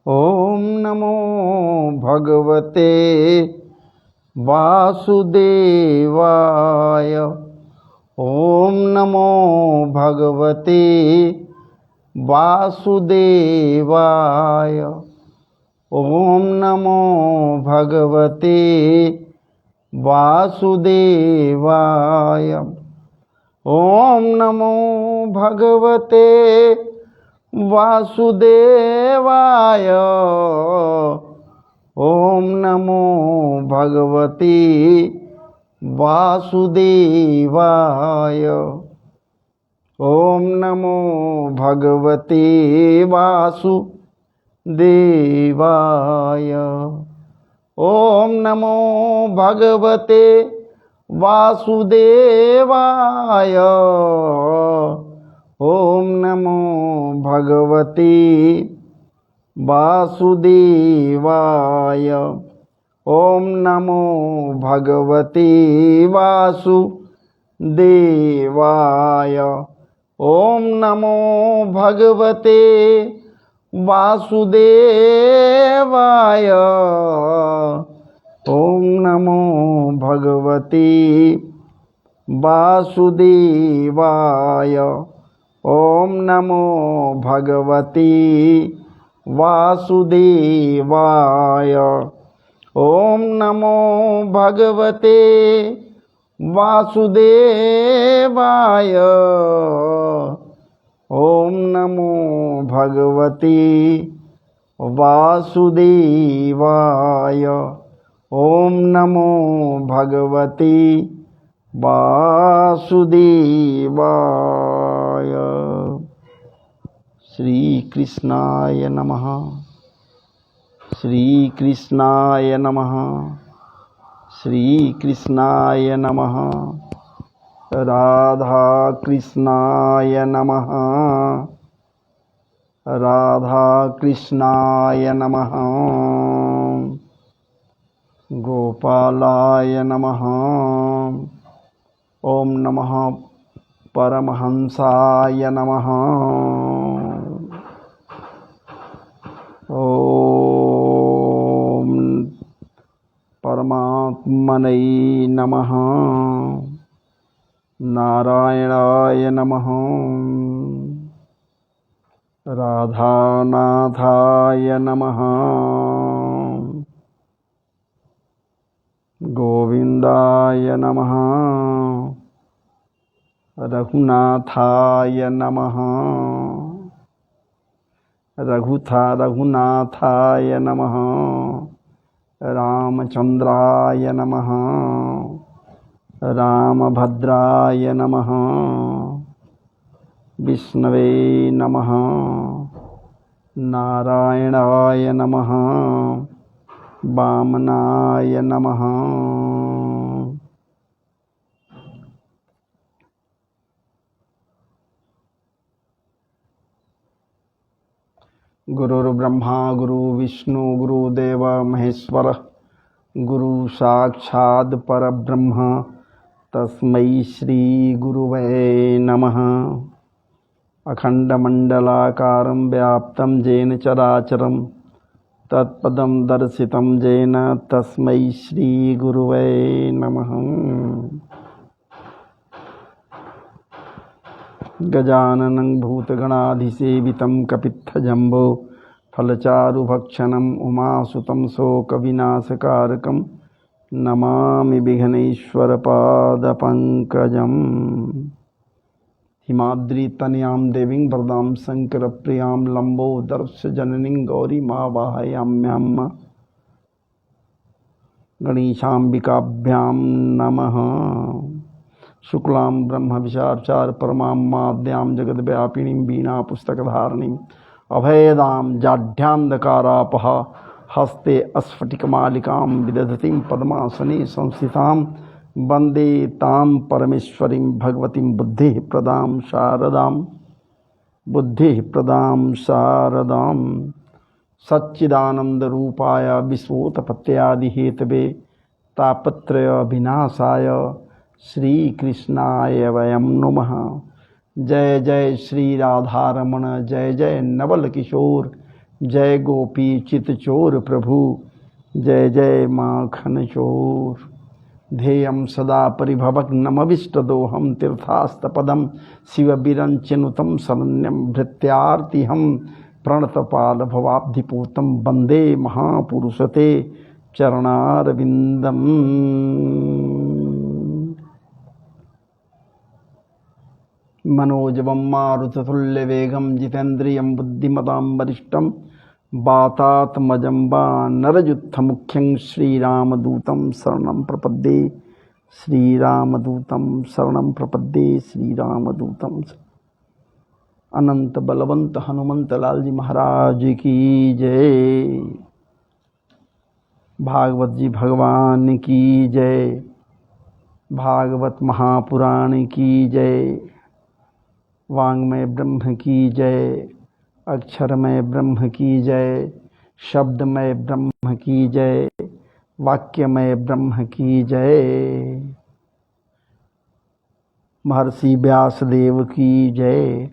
ओम नमो भगवते वासुदेवाय। ओम नमो भगवते वासुदेवाय। ओम नमो भगवते वासुदेवाय। ओम नमो भगवते वासुदेवाय। ओम नमो भगवते वासुदेवाय। ओम नमो भगवते वासुदेवाय। ओम नमो भगवते वासुदेवाय। ओम नमो भगवते वासुदेवाय। ओम नमो भगवते वासुदेवाय। ओम नमो भगवते वासुदेवाय। ओम नमो भगवते वासुदेवाय। ओम नमो भगवते वासुदेवाय। ओम नमो भगवते वासुदेवाय। ओम नमो भगवते वासुदेवाय। ओम नमो भगवते वासुदेवाय। श्री कृष्णाय नमः। श्री कृष्णाय नमः। श्री कृष्णाय नमः। राधा कृष्णाय नमः। राधा कृष्णाय नमः। गोपालाय नमः। ओम नमः परमहंसाय नमः। ओम परमात्मने नमः। नारायणाय नमः। राधानाथाय नमः। गोविंदाय नमः। रघुनाथाय नमः। रघुनाथाय नमः। रामचंद्राय नमः। रामभद्राय नमः। विष्णवे नमः। नारायणाय नमः। वामनाय नमः। गुरुर्ब्रह्मा गुरु विष्णु गुरुदेव महेश्वर गुरु साक्षात् परब्रह्म तस्मै श्री गुरुवे नमः। अखंडमंडलाकारं व्याप्तं येन चराचरं तत्पदं दर्शितं येन तस्मै श्री गुरुवे नमः। गजाननं भूतगणाधिसेवितं कपित्थजम्बो फलचारुभक्षणम् उमासुतं शोकविनाशकारकं नमामि विघ्नेश्वरपादपङ्कजम्। हिमाद्रितनयां देवीं वरदां शङ्करप्रियां लम्बोदरस्य गौरी वाहयाम्यां गणेशाम्बिकाभ्यां नमः। शुक्लां ब्रह्म विशाचार परमां माद्यां जगद्व्यापिनीं बीना पुस्तकधारिणीं अभेदां जाढ्यान्धकारापः हस्ते स्फटिकमालिकां विदधतीं पद्मासने संस्थितां वन्दे तां परमेश्वरीं भगवतीं बुद्धिः प्रदां शारदां सच्चिदानन्दरूपाय विश्वोत्पत्त्यादिहेतवे तापत्रय विनाशाय श्री कृष्णाय वयं नमः। जय जय श्री राधारमण, जय जय नवल किशोर, जय गोपी चित चोर प्रभु, जय जय माखन चोर। ध्येयं सदा परिभवग्नमविष्टदोहं तीर्थास्तपदं शिवविरञ्चिनुतं शरण्यं भृत्यार्तिहं प्रणतपालभवाब्धिपूतं वन्दे महापुरुषते चरणारविन्दम्। मनोजवं मारुततुल्यवेगं जितेन्द्रियं बुद्धिमतां वरिष्ठं वातात्मजं वानरयुद्धमुख्यं श्रीरामदूतं शरणं प्रपद्ये। श्रीरामदूतं शरणं प्रपद्ये। श्रीरामदूतं। अनंत बलवंत हनुमंत लाल जी महाराज की जय। भागवत जी भगवान की जय। भागवत महापुराण की जय। वाङ्मय ब्रह्म की जय। अक्षरमय ब्रह्म की जय। शब्दमय ब्रह्म की जय। वाक्यमय ब्रह्म की जय। महर्षि व्यासदेव की जय।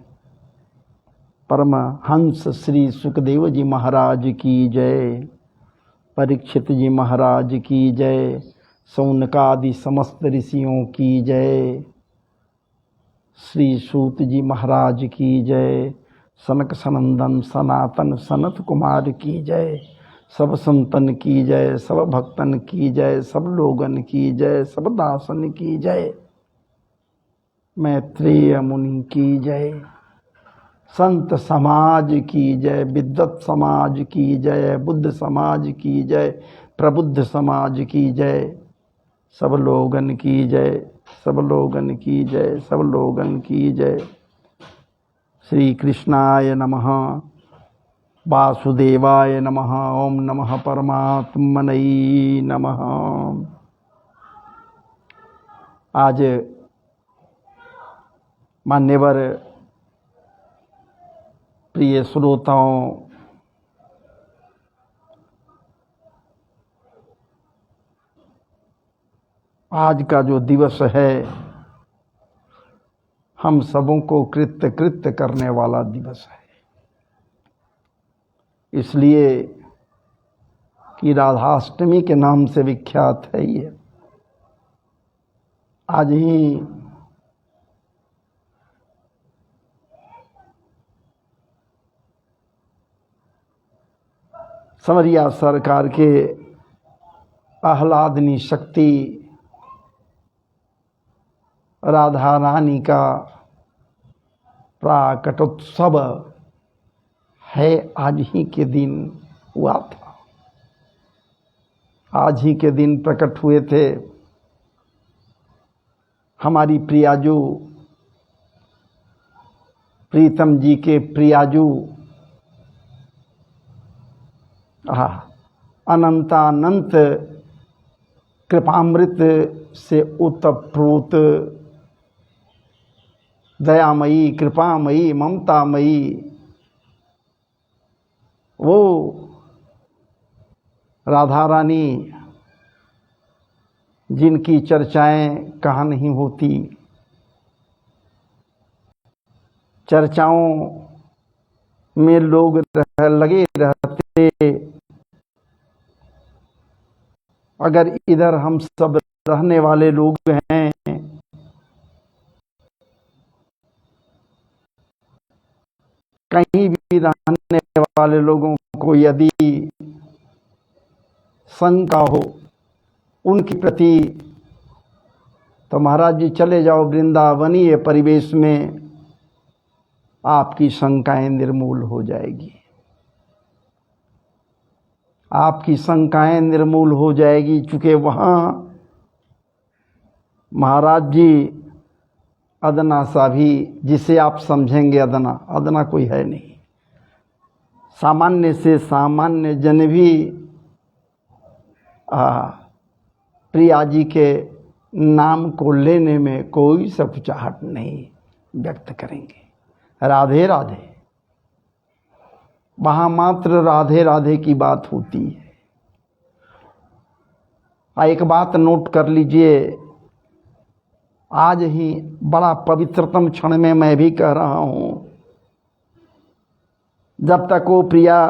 परमहंस श्री सुखदेव जी महाराज की जय। परीक्षित जी महाराज की जय। सौनकादि समस्त ऋषियों की जय। श्री सूत जी महाराज की जय। सनक सनंदन सनातन सनत कुमार की जय। सब संतन की जय। सब भक्तन की जय। सब लोगन की जय। सब दासन की जय। मैत्रेय मुनि की जय। संत समाज की जय। विद्वत समाज की जय। बुद्ध समाज की जय। प्रबुद्ध समाज की जय। सब लोगन की जय। सब लोगन की जय। सब लोगन की जय। श्री कृष्णाय नमः। वासुदेवाय नमः। ओम नमः परमात्मने नमः। आज मान्यवर प्रिय श्रोताओं, आज का जो दिवस है हम सबों को कृत्य कृत्य करने वाला दिवस है। इसलिए कि राधाष्टमी के नाम से विख्यात है ये। आज ही समरिया सरकार के आह्लादनी शक्ति राधा रानी का प्राकटोत्सव है। आज ही के दिन हुआ था। आज ही के दिन प्रकट हुए थे हमारी प्रियाजू प्रीतम जी के प्रियाजू अनंतानंत कृपामृत से उत्प्रोत दयामयी कृपामयी ममतामयी वो राधा रानी जिनकी चर्चाएं कहाँ नहीं होती, चर्चाओं में लोग लगे रहते। अगर इधर हम सब रहने वाले लोग हैं, कहीं भी रहने वाले लोगों को यदि शंका हो उनके प्रति, तो महाराज जी चले जाओ वृंदावनीय परिवेश में, आपकी शंकाएं निर्मूल हो जाएगी। आपकी शंकाएं निर्मूल हो जाएगी, चूँकि वहाँ महाराज जी अदना सा भी, जिसे आप समझेंगे अदना, अदना कोई है नहीं। सामान्य से सामान्य जन भी प्रिया जी के नाम को लेने में कोई सकुचाहट नहीं व्यक्त करेंगे। राधे राधे, वहाँ मात्र राधे राधे की बात होती है। एक बात नोट कर लीजिए, आज ही बड़ा पवित्रतम क्षण में मैं भी कह रहा हूँ, जब तक वो प्रिया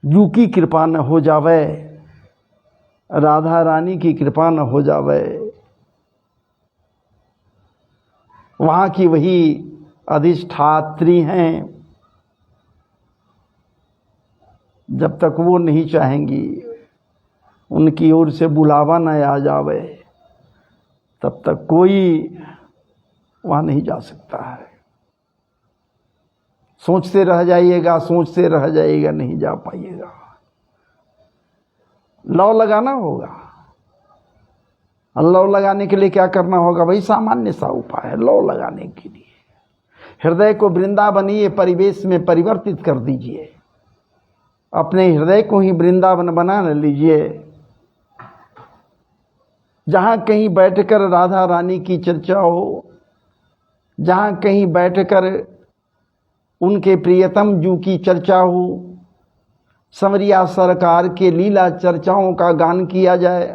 जू की कृपा न हो जावे, राधा रानी की कृपा न हो जावे, वहाँ की वही अधिष्ठात्री हैं, जब तक वो नहीं चाहेंगी, उनकी ओर से बुलावा न आ जावे, तब तक कोई वहाँ नहीं जा सकता है। सोचते रह जाइएगा, सोचते रह जाइएगा, नहीं जा पाइएगा। लौ लगाना होगा। लौ लगाने के लिए क्या करना होगा? वही सामान्य सा उपाय है लौ लगाने के लिए। हृदय को वृंदावनीय परिवेश में परिवर्तित कर दीजिए, अपने हृदय को ही वृंदावन बना लीजिए, जहाँ कहीं बैठकर राधा रानी की चर्चा हो, जहाँ कहीं बैठकर उनके प्रियतम जू की चर्चा हो, संवरिया सरकार के लीला चर्चाओं का गान किया जाए,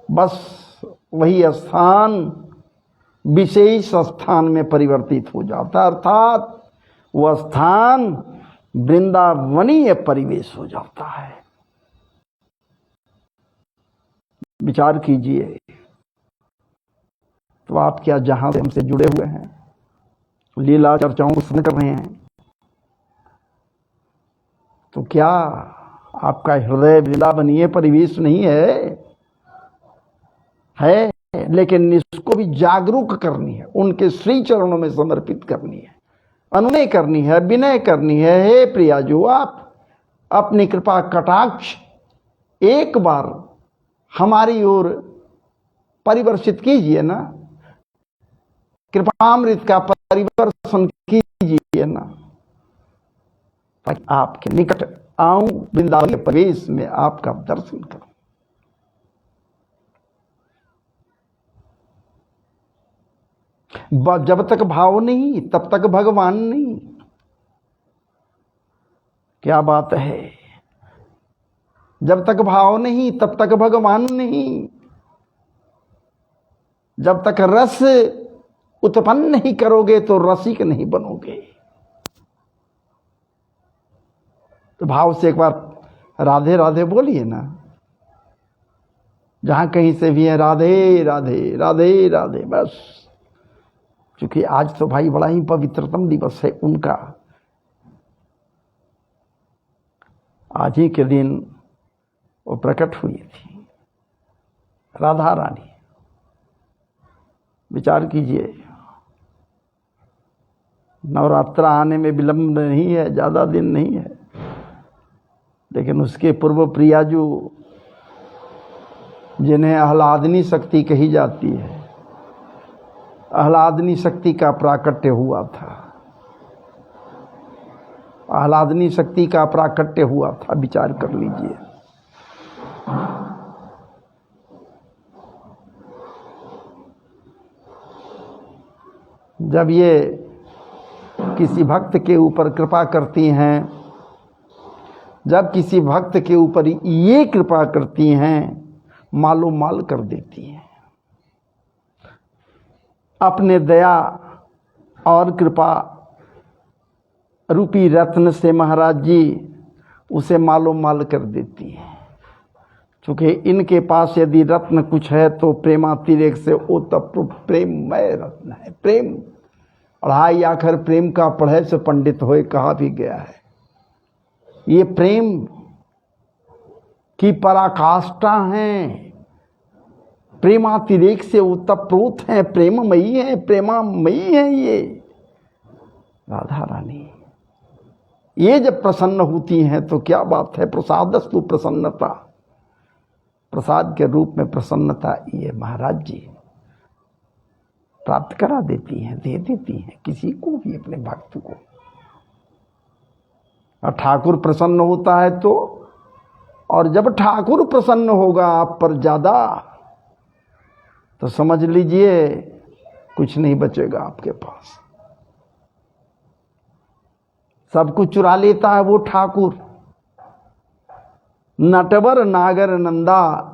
बस वही स्थान विशेष स्थान में परिवर्तित हो जाता, अर्थात वह स्थान वृंदावनीय परिवेश हो जाता है। विचार कीजिए, तो आप क्या जहां से हमसे जुड़े हुए हैं, लीला चर्चाओं को सुन कर रहे हैं, तो क्या आपका हृदय वृंदावनीय परिवेश नहीं है? लेकिन इसको भी जागरूक करनी है, उनके श्री चरणों में समर्पित करनी है, अनुनय करनी है, विनय करनी है। हे प्रिया जो, आप अपनी कृपा कटाक्ष एक बार हमारी ओर परिवर्षित कीजिए ना, कृपामृत का परिवर्तन कीजिए ना, ताकि आपके निकट आऊं, वृंदावन प्रवेश में आपका दर्शन करूं। जब तक भाव नहीं तब तक भगवान नहीं। क्या बात है? जब तक भाव नहीं तब तक भगवान नहीं। जब तक रस उत्पन्न नहीं करोगे तो रसिक नहीं बनोगे। तो भाव से एक बार राधे राधे बोलिए ना, जहां कहीं से भी है, राधे राधे राधे राधे। बस, क्योंकि आज तो भाई बड़ा ही पवित्रतम दिवस है उनका। आज ही के दिन वो प्रकट हुई थी राधा रानी। विचार कीजिए, नवरात्र आने में विलंब नहीं है, ज़्यादा दिन नहीं है, लेकिन उसके पूर्व प्रियाजू जिन्हें आह्लादनी शक्ति कही जाती है, आह्लादनी शक्ति का प्राकट्य हुआ था। आह्लादनी शक्ति का प्राकट्य हुआ था, विचार कर लीजिए। जब ये किसी भक्त के ऊपर कृपा करती हैं, जब किसी भक्त के ऊपर ये कृपा करती हैं, मालो माल कर देती हैं। अपने दया और कृपा रूपी रत्न से महाराज जी उसे मालो माल कर देती हैं। चूँकि इनके पास यदि रत्न कुछ है तो प्रेमातिरेक से ओतप्रोत प्रेममय रत्न है। प्रेम पढ़ाई आखिर प्रेम का पढ़े से पंडित होए कहा भी गया है। ये प्रेम की पराकाष्ठा हैं, प्रेमातिरेक से ओतप्रोत हैं, प्रेममयी हैं, प्रेमामयी हैं ये राधा रानी। ये जब प्रसन्न होती हैं तो क्या बात है, प्रसादस्तु प्रसन्नता, प्रसाद के रूप में प्रसन्नता ये महाराज जी प्राप्त करा देती हैं, दे देती हैं किसी को भी, अपने भक्त को। और ठाकुर प्रसन्न होता है तो, और जब ठाकुर प्रसन्न होगा आप पर ज्यादा, तो समझ लीजिए कुछ नहीं बचेगा आपके पास। सब कुछ चुरा लेता है वो ठाकुर। नटवर नागर नंदा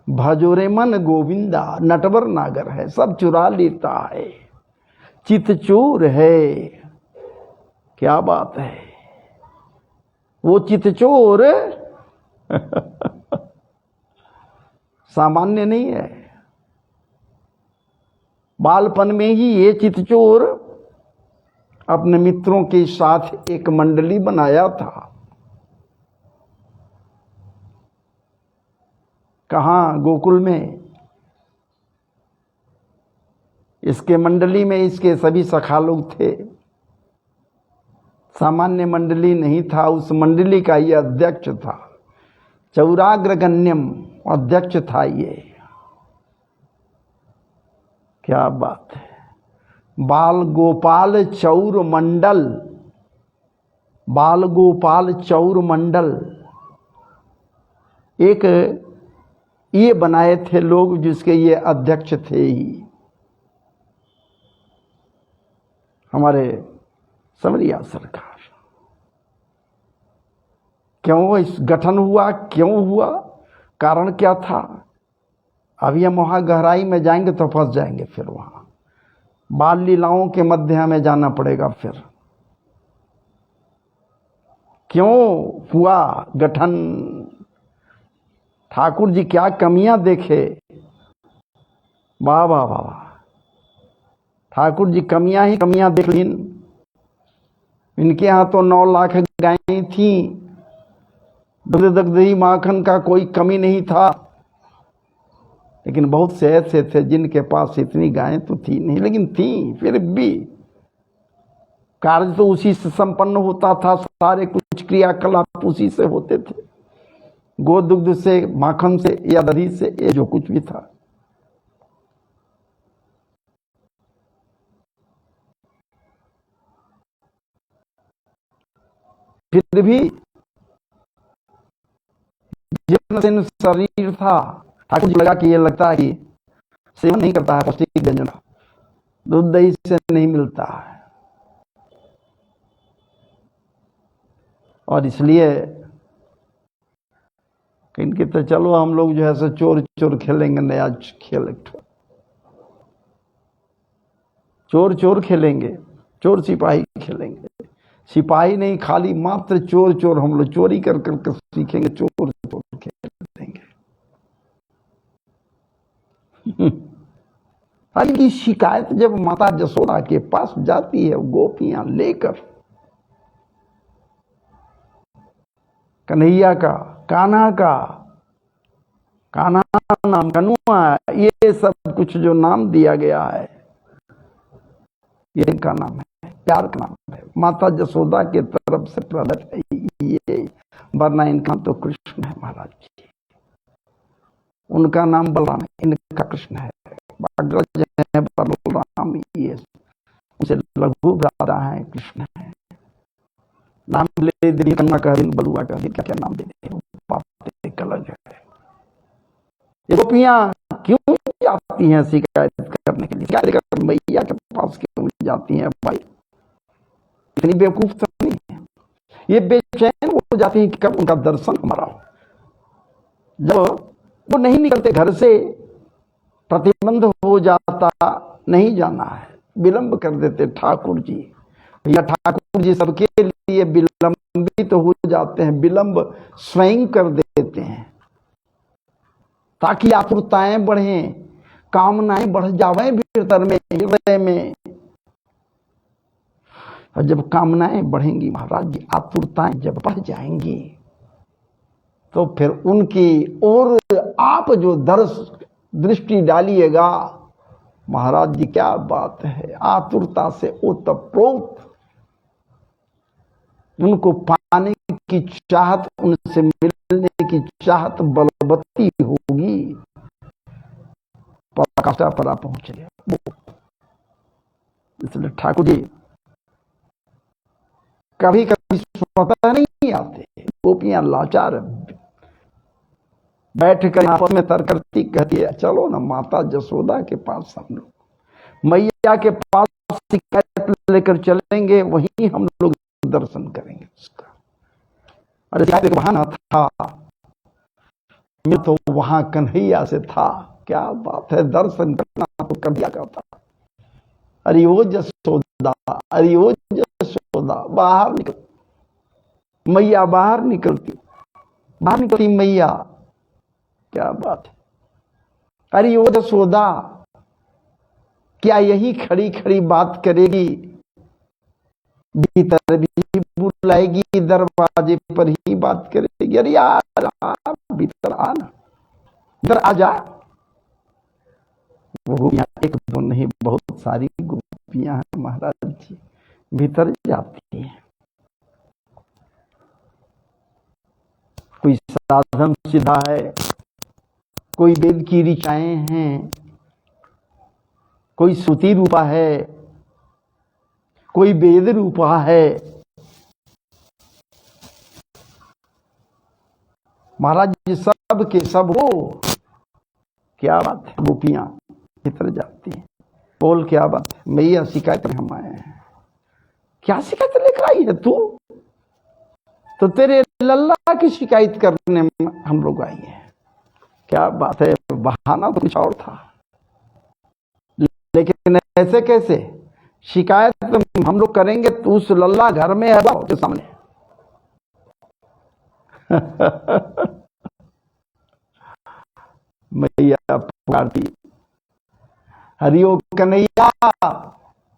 भजोरे मन गोविंदा। नटवर नागर है, सब चुरा लेता है, चित चोर है। क्या बात है। वो चितचोर सामान्य नहीं है। बालपन में ही ये चितचोर अपने मित्रों के साथ एक मंडली बनाया था। कहाँ? गोकुल में। इसके मंडली में इसके सभी सखा लोग थे। सामान्य मंडली नहीं था, उस मंडली का ये अध्यक्ष था। चौराग्रगण्यम अध्यक्ष था ये। क्या बात है। बाल गोपाल चौर मंडल, बाल गोपाल चौर मंडल एक ये बनाए थे लोग, जिसके ये अध्यक्ष थे ही हमारे समरिया सरकार। क्यों इस गठन हुआ, क्यों हुआ, कारण क्या था? अभी हम वहां गहराई में जाएंगे तो फंस जाएंगे। फिर वहां बाल लीलाओं के मध्य हमें जाना पड़ेगा। फिर क्यों हुआ गठन? ठाकुर जी क्या कमियां देखे? वाह वाह वाह वाह। ठाकुर जी कमियां ही कमियां देख लीं। इनके यहाँ तो 9 लाख गायें थी, दही माखन का कोई कमी नहीं था। लेकिन बहुत से ऐसे थे जिनके पास इतनी गायें तो थी नहीं, लेकिन थी फिर भी। कार्य तो उसी से संपन्न होता था, सारे कुछ क्रियाकलाप उसी से होते थे, गोदुग्ध से, माखन से या दही से, ये जो कुछ भी था। फिर भी जीर्ण शरीर था। ठाकुर जी लगा कि ये लगता है कि सेवन नहीं करता है पौष्टिक व्यंजन, दूध दही से नहीं मिलता है, और इसलिए इनके तो चलो हम लोग जो है सो चोर चोर खेलेंगे, नया खेल, चोर चोर खेलेंगे, चोर सिपाही खेलेंगे। सिपाही नहीं, खाली मात्र चोर चोर हम लोग चोरी कर कर सीखेंगे, चोर चोर खेलेंगे। अरे की शिकायत जब माता जसोदा के पास जाती है, गोपियां लेकर कन्हैया का, कान्हा का, कान्हा नाम, कनुआ, ये सब कुछ जो नाम दिया गया है, ये इनका नाम है, प्यार का नाम है, माता जसोदा के तरफ से प्रकट है ये। वरना इनका तो कृष्ण है महाराज जी, उनका नाम बलराम है, इनका कृष्ण है। अग्रज है बलराम, ये उनसे लघु राधा है, कृष्ण है। नाम ले दे, कन्ना का दिन, बलुआ का दिन, क्या क्या नाम दे दे, बात एक अलग है। ये गोपियां क्यों जाती हैं शिकायत करने के लिए? क्या लेकर मैया के पास क्यों जाती हैं भाई? इतनी बेवकूफ तो नहीं है। ये बेचैन हो जाती है कि कब उनका दर्शन हमारा हो। जब वो नहीं निकलते घर से, प्रतिबंध हो जाता, नहीं जाना है, विलंब कर देते ठाकुर जी। या ठाकुर जी सबके लिए विलंबित हो जाते हैं, विलंब स्वयं कर देते हैं, ताकि आतुरताएं बढ़ें, कामनाएं बढ़ जावे भीतर में, हृदय में। और जब कामनाएं बढ़ेंगी महाराज जी, आतुरताएं जब बढ़ जाएंगी, तो फिर उनकी और आप जो दृष्टि डालिएगा महाराज जी, क्या बात है, आतुरता से ओतप्रोत उनको पाने की चाहत, उनसे मिलने की चाहत बलवती होगी, पराकाष्ठा पर पहुंचे। इसलिए ठाकुर जी कभी कभी स्वतः नहीं आते, गोपियां लाचार बैठ कर आपस में तर्क करती, कहती है चलो ना माता जसोदा के पास, हम लोग मैया के पास शिकायत लेकर चलेंगे, वहीं हम लोग दर्शन करेंगे उसका। अरे शिकायत एक बहाना था, मैं तो वहां कन्हैया से था। क्या बात है, दर्शन करना तो कन्हैया का था। अरे ओ जसोदा, अरे ओ जसोदा, बाहर निकल, मैया बाहर निकलती मैया। क्या बात है। अरे ओ यशोदा, क्या यही खड़ी खड़ी बात करेगी? भीतर भी बुलाएगी, दरवाजे पर ही बात करेगी। अरे यार भीतर आना, इधर आ जा। वो गोपियां एक दो नहीं, बहुत सारी गोपियां हैं महाराज जी, भीतर जाती हैं। कोई साधन सीधा है, कोई वेद की ऋचाएं हैं, कोई श्रुति रूपा है, कोई वेद रूपा है। महाराज जी सब के सब हो। क्या बात है। गोपियां भीतर जाती हैं। बोल क्या बात है। मैया शिकायत में हम आए हैं। क्या शिकायत लेकर आई है तू? तो तेरे लल्ला की शिकायत करने में हम लोग आई हैं। क्या बात है। बहाना तो कुछ और था, लेकिन ऐसे कैसे? शिकायत हम लोग करेंगे तो उस लल्ला घर में है के सामने। मैया पुकारती, हरिओ कन्हैया,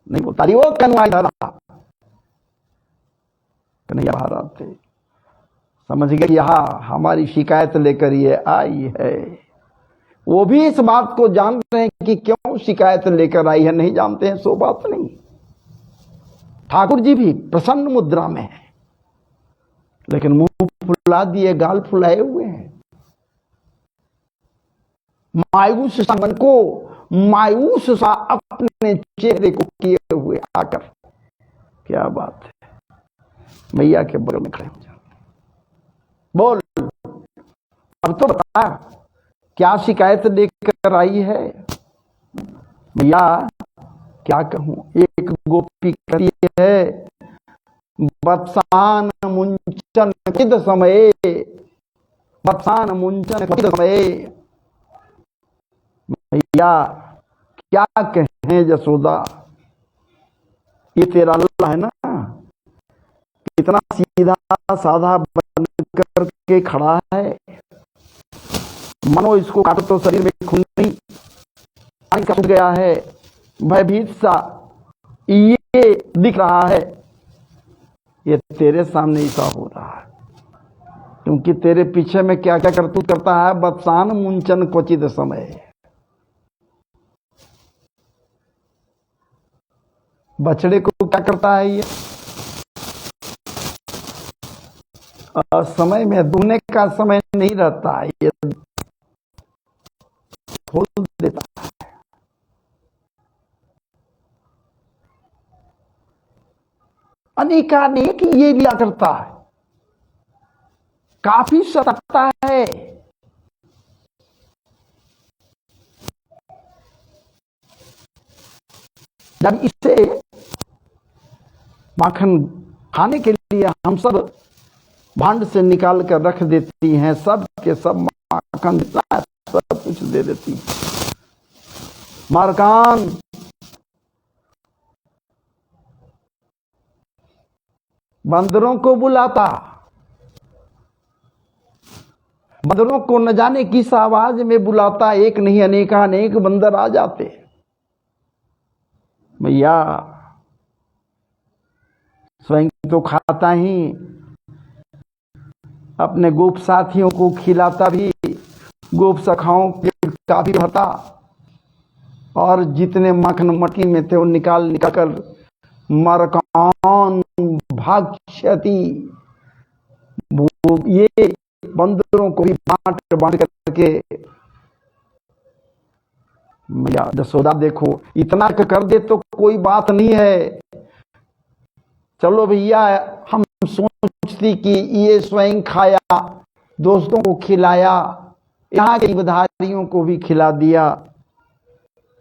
नहीं बोलता हरिओ कन्हैया। कन्हैया बाहर आते, समझ गए यहाँ हमारी शिकायत लेकर ये आई है। वो भी इस बात को जान रहे हैं कि क्यों शिकायत लेकर आई है, नहीं जानते हैं सो बात नहीं। ठाकुर जी भी प्रसन्न मुद्रा में है, लेकिन मुंह फुला दिए, गाल फुलाए हुए हैं। मायूस सा मन को, मायूस सा अपने चेहरे को किए हुए आकर। क्या बात है। मैया के बगल में खड़े हो जाओ। बोल अब तो बता, क्या शिकायत लेकर आई है? मैया क्या कहूं। एक गोपी कहती है, वत्सान मुंचन किद समय, वत्सान मुंचन किद समय। मैया क्या कहें यशोदा, ये तेरा लल्ला है ना, इतना सीधा साधा बन करके खड़ा है, मानो इसको काटो तो शरीर में खून नहीं कट गया है, भयभीत सा ये दिख रहा है। ये तेरे सामने ऐसा हो रहा है क्योंकि तेरे पीछे में क्या क्या करतूत करता है। वत्सान मुंचन क्वचित समय, बछड़े को क्या करता है ये? समय में दुहने का समय नहीं रहता है, ये खोल देता है। अनेकानेक ये लिया करता है, काफी सताता है। जब इसे माखन खाने के लिए हम सब भांड से निकाल कर रख देती हैं, सब के सब माखन सब कुछ दे देती हैं। मारकान बंदरों को बुलाता, बंदरों को न जाने किस आवाज में बुलाता, एक नहीं अनेकानेक बंदर आ जाते। मैया स्वयं तो खाता ही, अपने गोप साथियों को खिलाता भी, गोप सखाओं का भी रहता, और जितने मक्खन मटकी में थे वो निकाल कर मरकान भाग्यति, ये बंदरों को भी बांट करके। मैया यशोदा देखो, इतना कर दे तो कोई बात नहीं है, चलो भैया हम सोचती कि ये स्वयं खाया, दोस्तों को खिलाया, यहाँ के बधारियों को भी खिला दिया,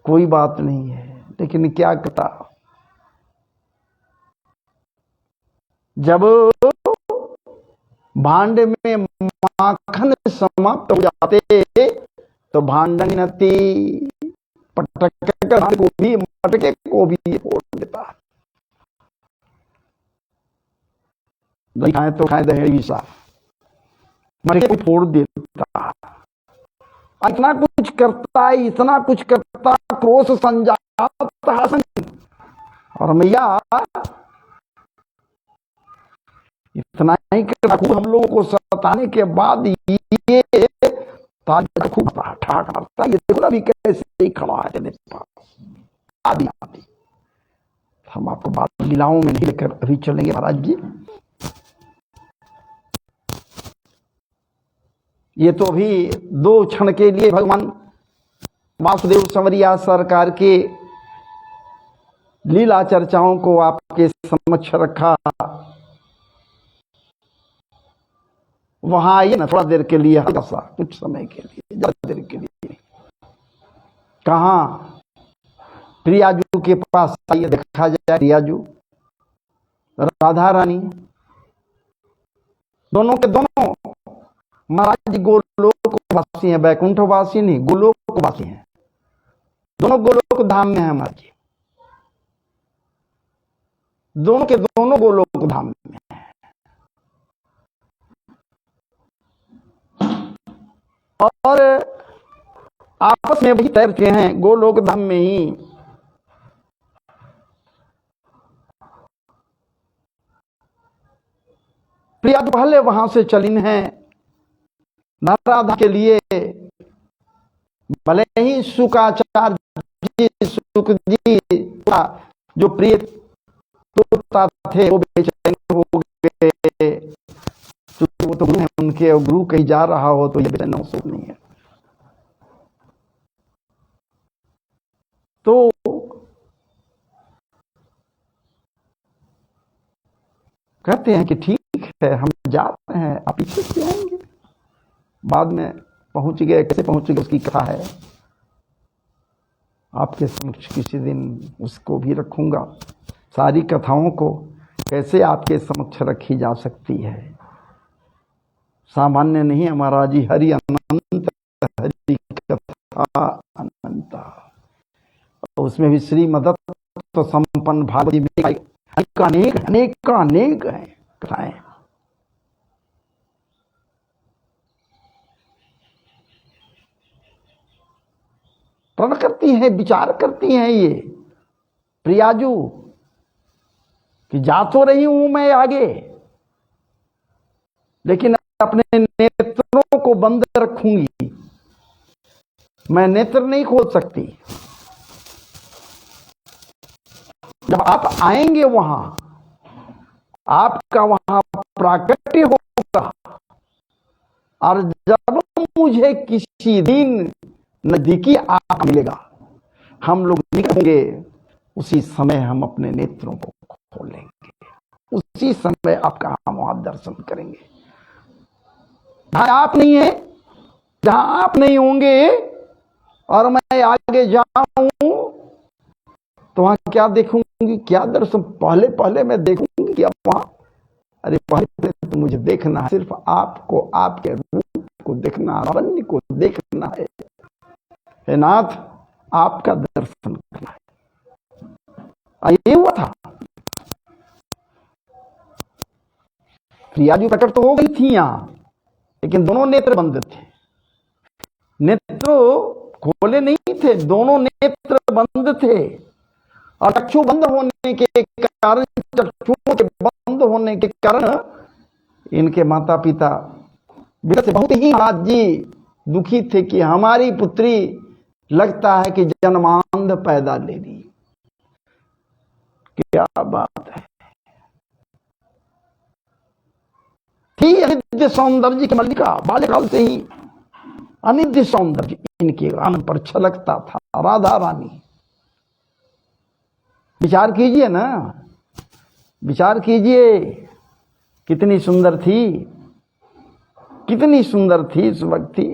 कोई बात नहीं है। लेकिन क्या करता, जब भांड में माखन समाप्त हो जाते तो भांडनती पटक को भी, मटके को भी फोड़ देता। दही खाए तो खाए दहेड़ी भी साफ, मर के फोड़ देता, इतना कुछ करता है, इतना कुछ करता, क्रोध संजात हसन। और मैया इतना ही करता, हम लोगों को सताने के बाद ये खूब ठाक मारता, ये देखो अभी कैसे ही खड़ा है तेरे पास आदि आदि। हम आपको बात लीलाओं में नहीं लेकर अभी चलेंगे महाराज जी। ये तो अभी 2 क्षण के लिए भगवान वासुदेव संवरिया सरकार के लीला चर्चाओं को आपके समक्ष रखा। वहां आइए ना थोड़ा देर के लिए, हल्का सा, कुछ समय के लिए, ज्यादा देर के लिए। कहां प्रियाजू के पास आइए, देखा जाए प्रियाजू राधा रानी दोनों के दोनों महाराज गोलोकवासी हैं, वैकुंठवासी नहीं, गोलोकवासी हैं। दोनों गोलोक धाम में है महाराज जी, दोनों के दोनों गोलोक धाम में है। और आपस में भी तैर के हैं गोलोक धाम में ही। प्रिया पहले वहां से चलीन है राधा के लिए, भले ही शुकाचार्य जी, शुक जी जो प्रिय तोता थे वो बेचैन हो गए, वो तो गुरु है उनके, गुरु कहीं जा रहा हो तो ये बेचैन हो नहीं है। तो कहते हैं कि ठीक है हम जा रहे हैं, आप पीछे से आएंगे। बाद में पहुंच गए, कैसे पहुंच गए उसकी कथा है, आपके समक्ष किसी दिन उसको भी रखूंगा। सारी कथाओं को कैसे आपके समक्ष रखी जा सकती है, सामान्य नहीं है महाराज जी। हरि अनंत, हरि कथा अनंत। उसमें भी श्रीमदत्त तो संपन्न भागवती में अनेक अनेक अनेक हैं कथाएं। प्रण करती हैं, विचार करती हैं ये प्रियाजू कि जा तो रही हूं मैं आगे, लेकिन अपने नेत्रों को बंद रखूंगी, मैं नेत्र नहीं खोल सकती। जब आप आएंगे वहां, आपका वहां प्राकट्य होगा, और जब मुझे किसी दिन नजदीकी आप मिलेगा, हम लोग निकलेंगे, उसी समय हम अपने नेत्रों को खोलेंगे, उसी समय आपका हम वहां दर्शन करेंगे। जहां आप नहीं है, जहां आप नहीं होंगे और मैं आगे जाऊं तो वहां क्या देखूंगी, क्या दर्शन? पहले पहले मैं देखूंगी कि अब वहां, अरे पहले तो मुझे देखना है सिर्फ आपको, आपके रूप को देखना, लावण्य को देखना है। हे नाथ, आपका दर्शन करना है। ये हुआ था। प्रियाजू प्रकट तो हो गई थी यहां, लेकिन दोनों नेत्र बंद थे। नेत्र खोले नहीं थे, दोनों नेत्र बंद थे। और चक्षु बंद होने के कारण, चक्षुओं के बंद होने के कारण इनके माता पिता विरह से बहुत ही महाराज जी दुखी थे कि हमारी पुत्री लगता है कि जन्मांध पैदा ले ली। क्या बात है। थी अनित्य सौंदर्य की मल्लिका, बाल्यकाल से ही अनित्य सौंदर्य इनके आनंद पर छलकता था। राधा रानी, विचार कीजिए ना, विचार कीजिए, कितनी सुंदर थी, कितनी सुंदर थी इस वक्त थी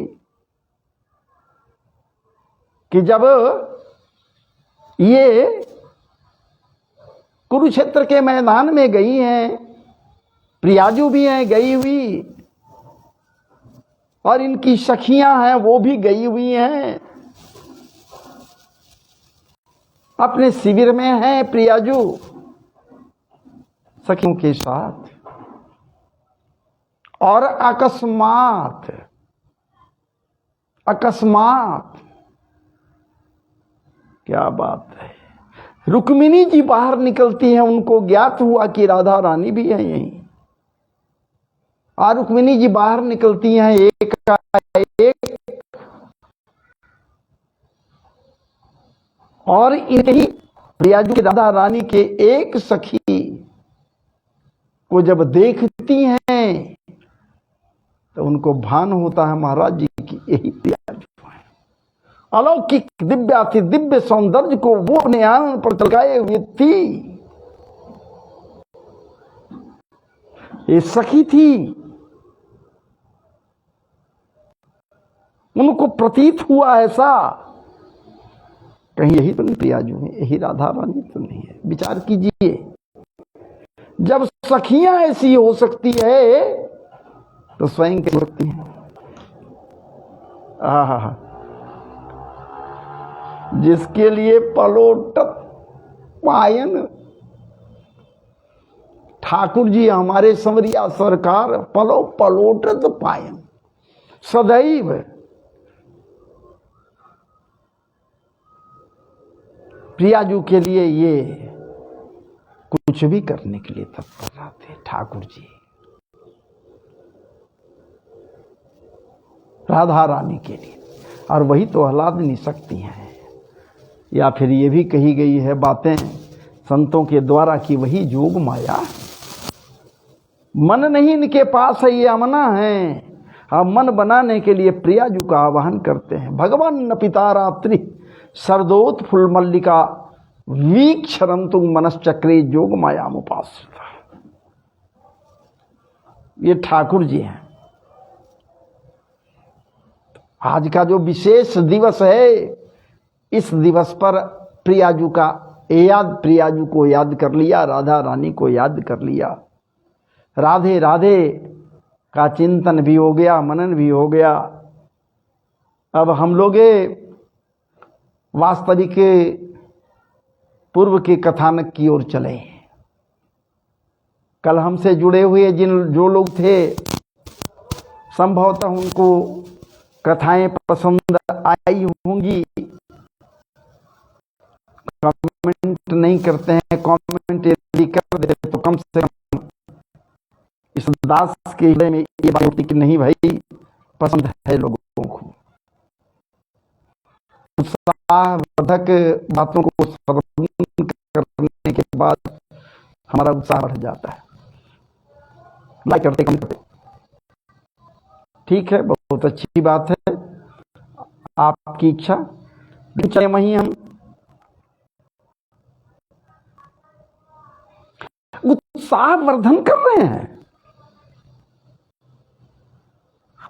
कि जब ये कुरुक्षेत्र के मैदान में गई हैं, प्रियाजू भी हैं गई हुई, और इनकी सखियां हैं वो भी गई हुई हैं, अपने शिविर में हैं प्रियाजू सखियों के साथ। और अकस्मात अकस्मात क्या बात है, रुक्मिणी जी बाहर निकलती हैं, उनको ज्ञात हुआ कि राधा रानी भी है यहीं। और रुक्मिणी जी बाहर निकलती हैं एक का एक, और इन्हीं प्रियाजू की राधा रानी के एक सखी को जब देखती हैं तो उनको भान होता है महाराज जी की यही प्रियाजू है। अलौकिक दिव्याति दिव्य सौंदर्य को वो अपने आनंद पर चलकाए हुए थी। ये सखी थी, उनको प्रतीत हुआ ऐसा कहीं यही तो नहीं प्रियाजू है, यही राधा रानी तो नहीं है। विचार कीजिए, जब सखियां ऐसी हो सकती है तो स्वयं क्या सकती हैं। जिसके लिए पलोटत पायन, ठाकुर जी हमारे संवरिया सरकार पलोटत पायन सदैव प्रियाजू के लिए ये कुछ भी करने के लिए तत्पर रहते ठाकुर जी राधा रानी के लिए। और वही तो आह्लाद नहीं सकती हैं। या फिर ये भी कही गई है बातें संतों के द्वारा कि वही जोग माया, मन नहीं इनके पास है ये अमना है। अब मन बनाने के लिए प्रियाजू का आवाहन करते हैं। भगवान न पिता रात्रि सरदोत फुल मल्लिका वीक्षरंतु मनश्चक्रे जोग माया मुपास्ता। ये ठाकुर जी हैं। आज का जो विशेष दिवस है, इस दिवस पर प्रियाजू को याद कर लिया, राधा रानी को याद कर लिया, राधे राधे का चिंतन भी हो गया, मनन भी हो गया। अब हम लोग वास्तविक पूर्व के कथानक की ओर चले। कल हमसे जुड़े हुए जो लोग थे, संभवतः उनको कथाएं पसंद आई होंगी। कमेंट नहीं करते हैं, कमेंट यदि कर दे तो कम से कम इस दास के हृदय में ये बात होती कि नहीं भाई पसंद है लोगों को। उत्साहवर्धक बातों को सर्वनाम करने के बाद हमारा उत्साह बढ़ जाता है। लाइक करते कमेंट करते, ठीक है, बहुत अच्छी बात है, आपकी इच्छा। चले वहीं हम उत्साहवर्धन कर रहे हैं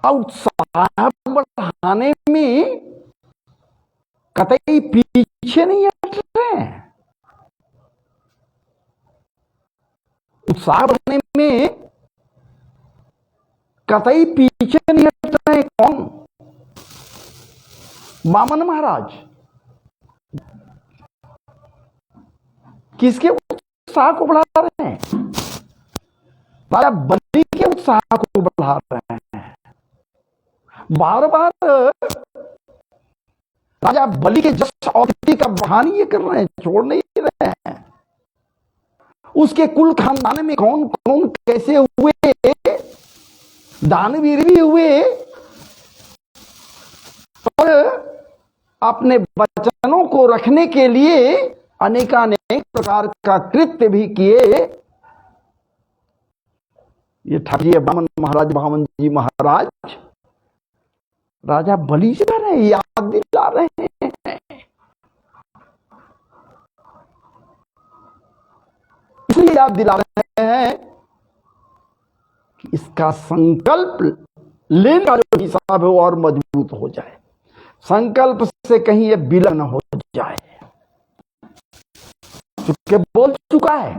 और उत्साह बढ़ाने में कतई पीछे नहीं हट रहे हैं। उत्साह बढ़ाने में कतई पीछे नहीं हट रहे। कौन? वामन महाराज। किसके उत्साह को बढ़ा रहे हैं? राजा बलि के उत्साह को बढ़ा रहे हैं। बार बार राजा बलि के जस और कीर्ति का बहान ये कर रहे हैं, छोड़ नहीं रहे हैं। उसके कुल खानदान में कौन कौन कैसे हुए, दानवीर भी हुए और अपने वचनों को रखने के लिए अनेकानेक प्रकार का कृत्य भी किए। ये ठाकुर वामन जी महाराज राजा बलि से कह रहे हैं, याद दिला रहे हैं। इसलिए याद दिला रहे हैं कि इसका संकल्प लेने का जो हिसाब है वो और मजबूत हो जाए, संकल्प से कहीं ये विलय न हो जाए। चुपके बोल चुका है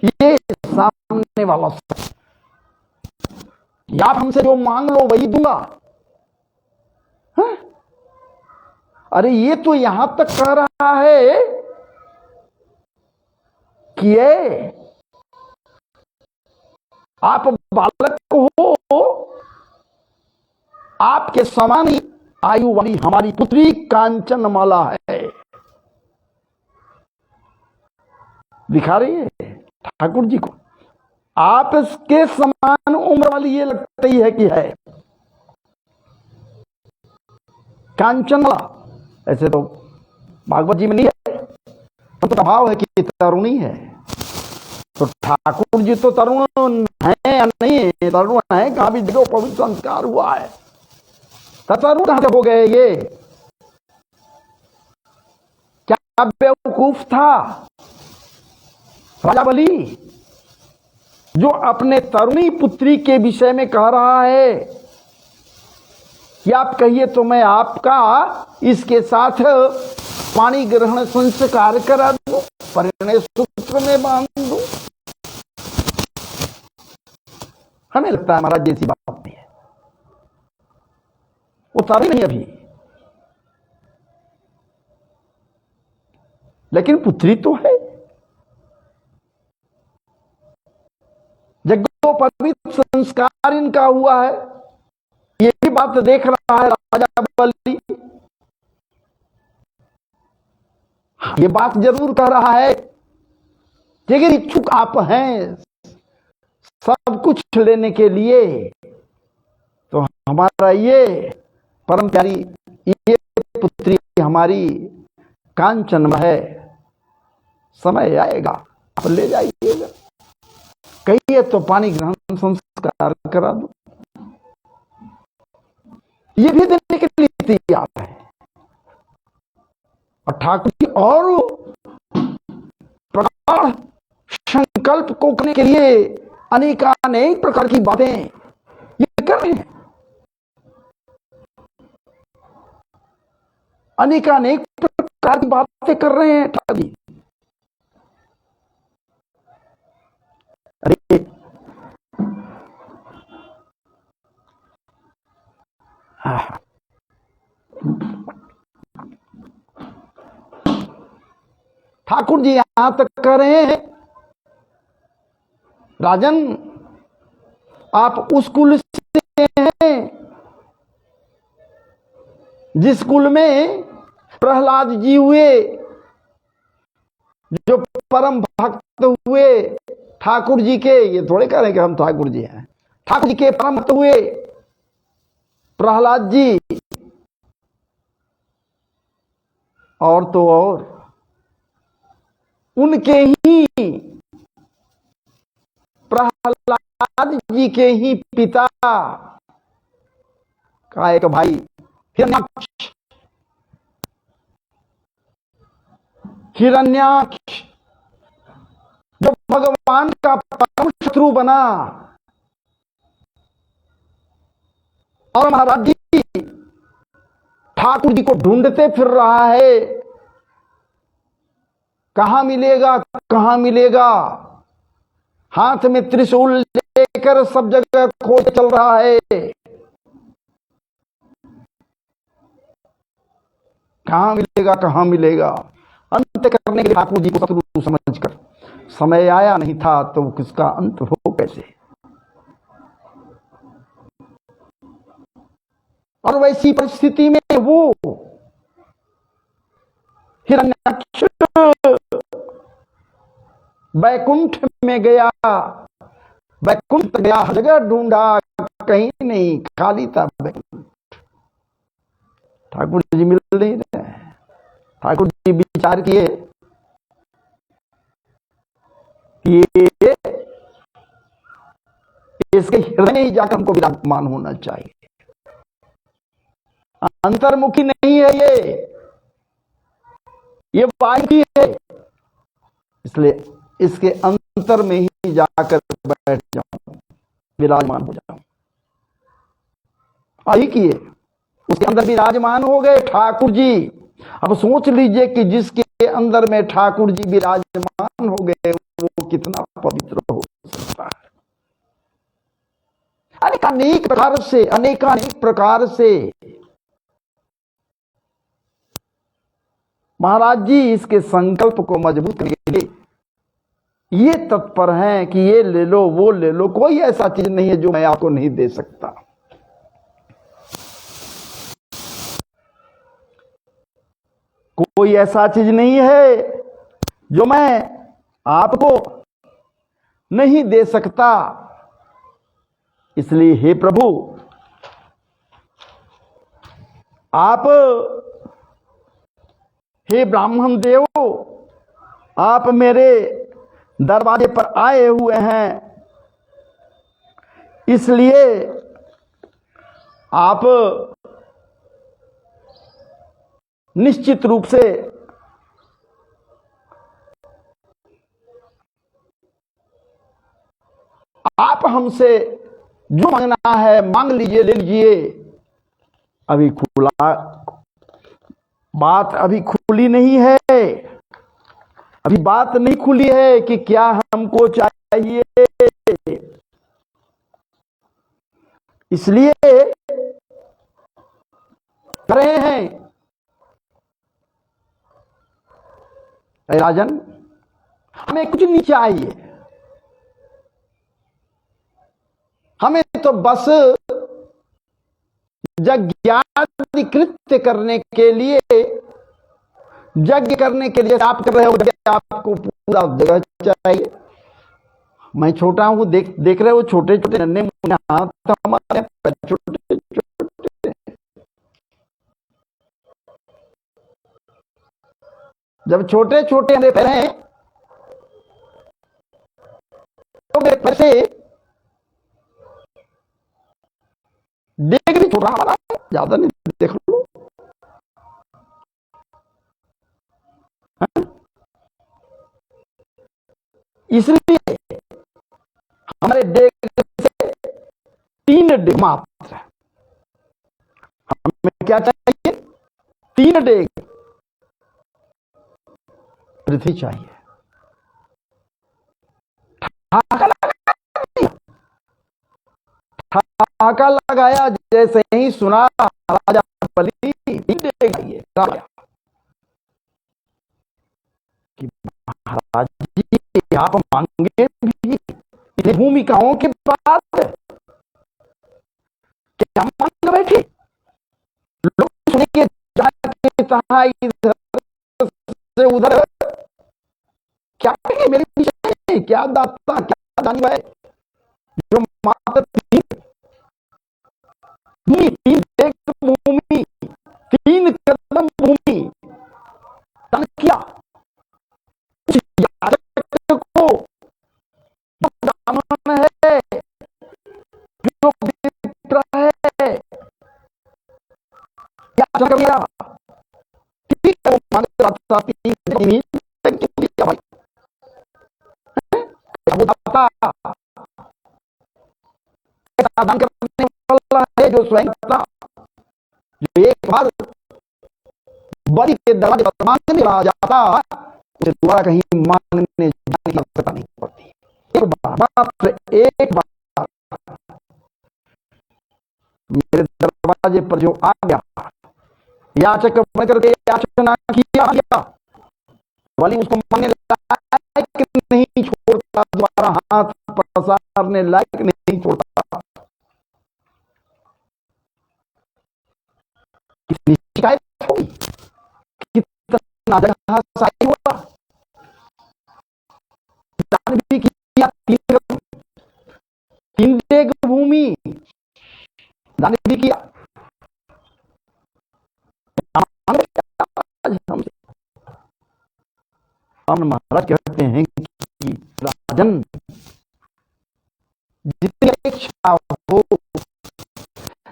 ये सामने वाला, या आप हमसे जो मांग लो वही दूंगा। हाँ? अरे ये तो यहां तक कह रहा है कि आप बालक हो, आपके समान ही आयु वाली हमारी पुत्री कांचनमाला है। दिखा रही है ठाकुर जी को, आप इसके समान उम्र वाली ये लगती है कि है कांचनमाला। ऐसे तो भागवत जी में नहीं है, तो भाव है कि तरुणी है। तो ठाकुर जी तो तरुण है या नहीं है? तरुण है, कहां भी देखो पवित्र संस्कार हुआ है, तरुण कहां से हो गए ये? क्या बेवकूफ था राजा बलि जो अपने तरुणी पुत्री के विषय में कह रहा है कि आप कहिए तो मैं आपका इसके साथ पाणी ग्रहण संस्कार करा दूं, परिणय सूत्र में बांध दूं। हमें लगता है महाराज जैसी बात नहीं है, वो तारी नहीं अभी, लेकिन पुत्री तो है। यज्ञोपवीत संस्कार इनका हुआ है, ये भी बात देख रहा है राजा बलि। ये बात जरूर कह रहा है, लेकिन इच्छुक आप हैं सब कुछ लेने के लिए, तो हमारा ये परम प्यारी ये पुत्री हमारी कांचन है, समय आएगा आप ले जाइएगा, कहिए तो पानी ग्रहण संस्कार करा दो। ये भी देने के लिए तैयार है। और ठाकुर जी और प्रगाढ़ संकल्प को करने के लिए अनेकानेक प्रकार की बातें ये कर रहे हैं, अनेकानेक प्रकार की बातें कर रहे हैं ठाकुर जी। अरे ठाकुर जी यहां तक कह रहे हैं, राजन आप उस कुल से हैं जिस कुल में प्रहलाद जी हुए, जो परम भक्त हुए ठाकुर जी के। ये थोड़े कह रहे कि हम ठाकुर जी हैं, ठाकुर जी के परम भक्त हुए प्रहलाद जी, और तो और उनके ही प्रहलाद जी के ही पिता का एक भाई हिरण्याक्ष, हिरण्याक्ष जो भगवान का परम शत्रु बना, और महाराज जी ठाकुर जी को ढूंढते फिर रहा है, कहां मिलेगा कहां मिलेगा, हाथ में त्रिशूल लेकर सब जगह खोज चल रहा है, कहां मिलेगा कहां मिलेगा। अंत करने के लिए ठाकुर जी को शत्रु समझकर, समय आया नहीं था तो किसका अंत हो कैसे। और वैसी परिस्थिति में वो हिरण्याक्ष बैकुंठ में गया, बैकुंठ गया, हर जगह ढूंढा, कहीं नहीं, खाली था बैकुंठ। ठाकुर जी मिल नहीं रहे। ठाकुर जी विचार किए कि इसके हृदय में ही जाकर हमको विराजमान होना चाहिए, अंतर्मुखी नहीं है ये बाह्य है, इसलिए इसके अंतर में ही जाकर बैठ जाऊं, विराजमान हो जाऊं। यही किए, उसके अंदर विराजमान हो गए ठाकुर जी। अब सोच लीजिए कि जिसके अंदर में ठाकुर जी विराजमान हो गए वो कितना पवित्र हो सकता है। अनेकानेक प्रकार से महाराज जी इसके संकल्प को मजबूत करने के लिए ये तत्पर हैं कि ये ले लो वो ले लो। कोई ऐसा चीज नहीं है जो मैं आपको नहीं दे सकता। कोई ऐसा चीज नहीं है जो मैं आपको नहीं दे सकता। इसलिए हे प्रभु, आप, हे ब्राह्मण देव, आप मेरे दरवाजे पर आए हुए हैं, इसलिए आप निश्चित रूप से आप हमसे जो मांगना है मांग लीजिए, ले लीजिए। अभी खुला बात अभी खुली नहीं है, अभी बात नहीं खुली है कि क्या हमको चाहिए। इसलिए कर रहे हैं, राजन हमें कुछ नहीं चाहिए, हमें तो बस यज्ञादि कृत्य करने के लिए, यज्ञ करने के लिए आप कर रहे हो, आपको पूरा जगह चाहिए। मैं छोटा हूं, देख रहे हो छोटे छोटे नन्हे मुन्ने हाथ हमारे छोटे छोटे। जब छोटे छोटे हमारे पैर हैं तो मेरे पैर से देख भी छोटा हमारा, ज्यादा नहीं, देख लो। इसलिए हमारे डेग से 3 डेग मात्र, हमें क्या चाहिए? 3 डेग पृथ्वी चाहिए। ठाका लगाया, जैसे ही सुना राजा बलि 3 डेग चाहिए कि महाराज जी आप मांगे भी भूमिकाओं के बाद क्या मांग बैठे? लोग सुनेंगे जाके तहां इधर से उधर, क्या कहेंगे मेरे पीछे? क्या दाता, क्या दानी भाई, जो मात्र 3 भूमि, 3 डेग भूमि, 3 कदम भूमि दान किया उस याचक को, जो ब्राह्मण है, जो विप्र है, याचक मेरा ठीक है, वो मांग रहा था 3 भाई, वो दाता दान करने वाला है, जो स्वयं था, जो एक बार बलि के दरवाजे पर मांगने आ जाता, उसे दोबारा कहीं मांगने जाने की आवश्यकता नहीं पड़ती। एक बार, मात्र एक बार मेरे दरवाजे पर जो आ गया, याचक बनकर के याचना किया गया, बलि उसको मांगने लायक नहीं छोड़ता, दोबारा हाथ पसारने लायक नहीं छोड़ता। कितनी शिकायत होगी, कितना जगह साई हुआ, दान भी किया, 3 डेग भूमि दान भी किया। हम महाराज कहते हैं कि राजन जितनी इच्छा हो,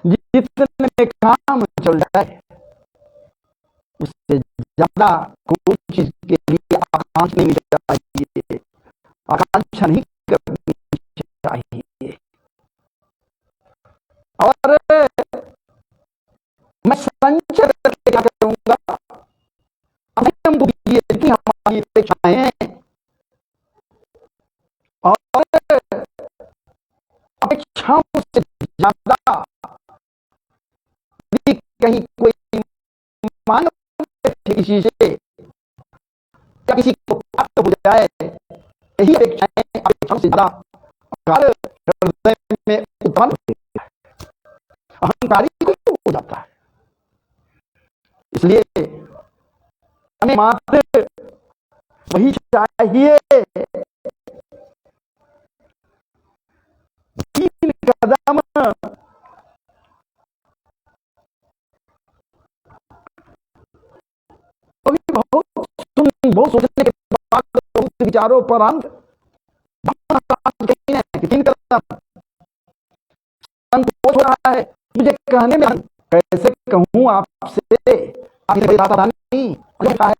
जितने काम चल जाए, उससे ज्यादा कोई चीज के लिए आकांक्षा नहीं चाहिए, आकांक्षा नहीं करनी चाहिए। और मैं संचय करके क्या करूंगा? हमको ये जितनी हमारी अपेक्षाएं हैं, और अपेक्षाओं से ज्यादा कहीं कोई मांग किसी से या किसी को प्राप्त हो जाए, यही अपेक्षाएं से ज्यादा हृदय में उत्पन्न होती है, अहंकारी हो जाता है। इसलिए हमें मात्र वही चाहिए, 3 कदम बहुत सोचने के बाद, बहुत विचारों पर अंत कि 3 कदम संकोच हो रहा है मुझे कहने में। कैसे कहूं आपसे,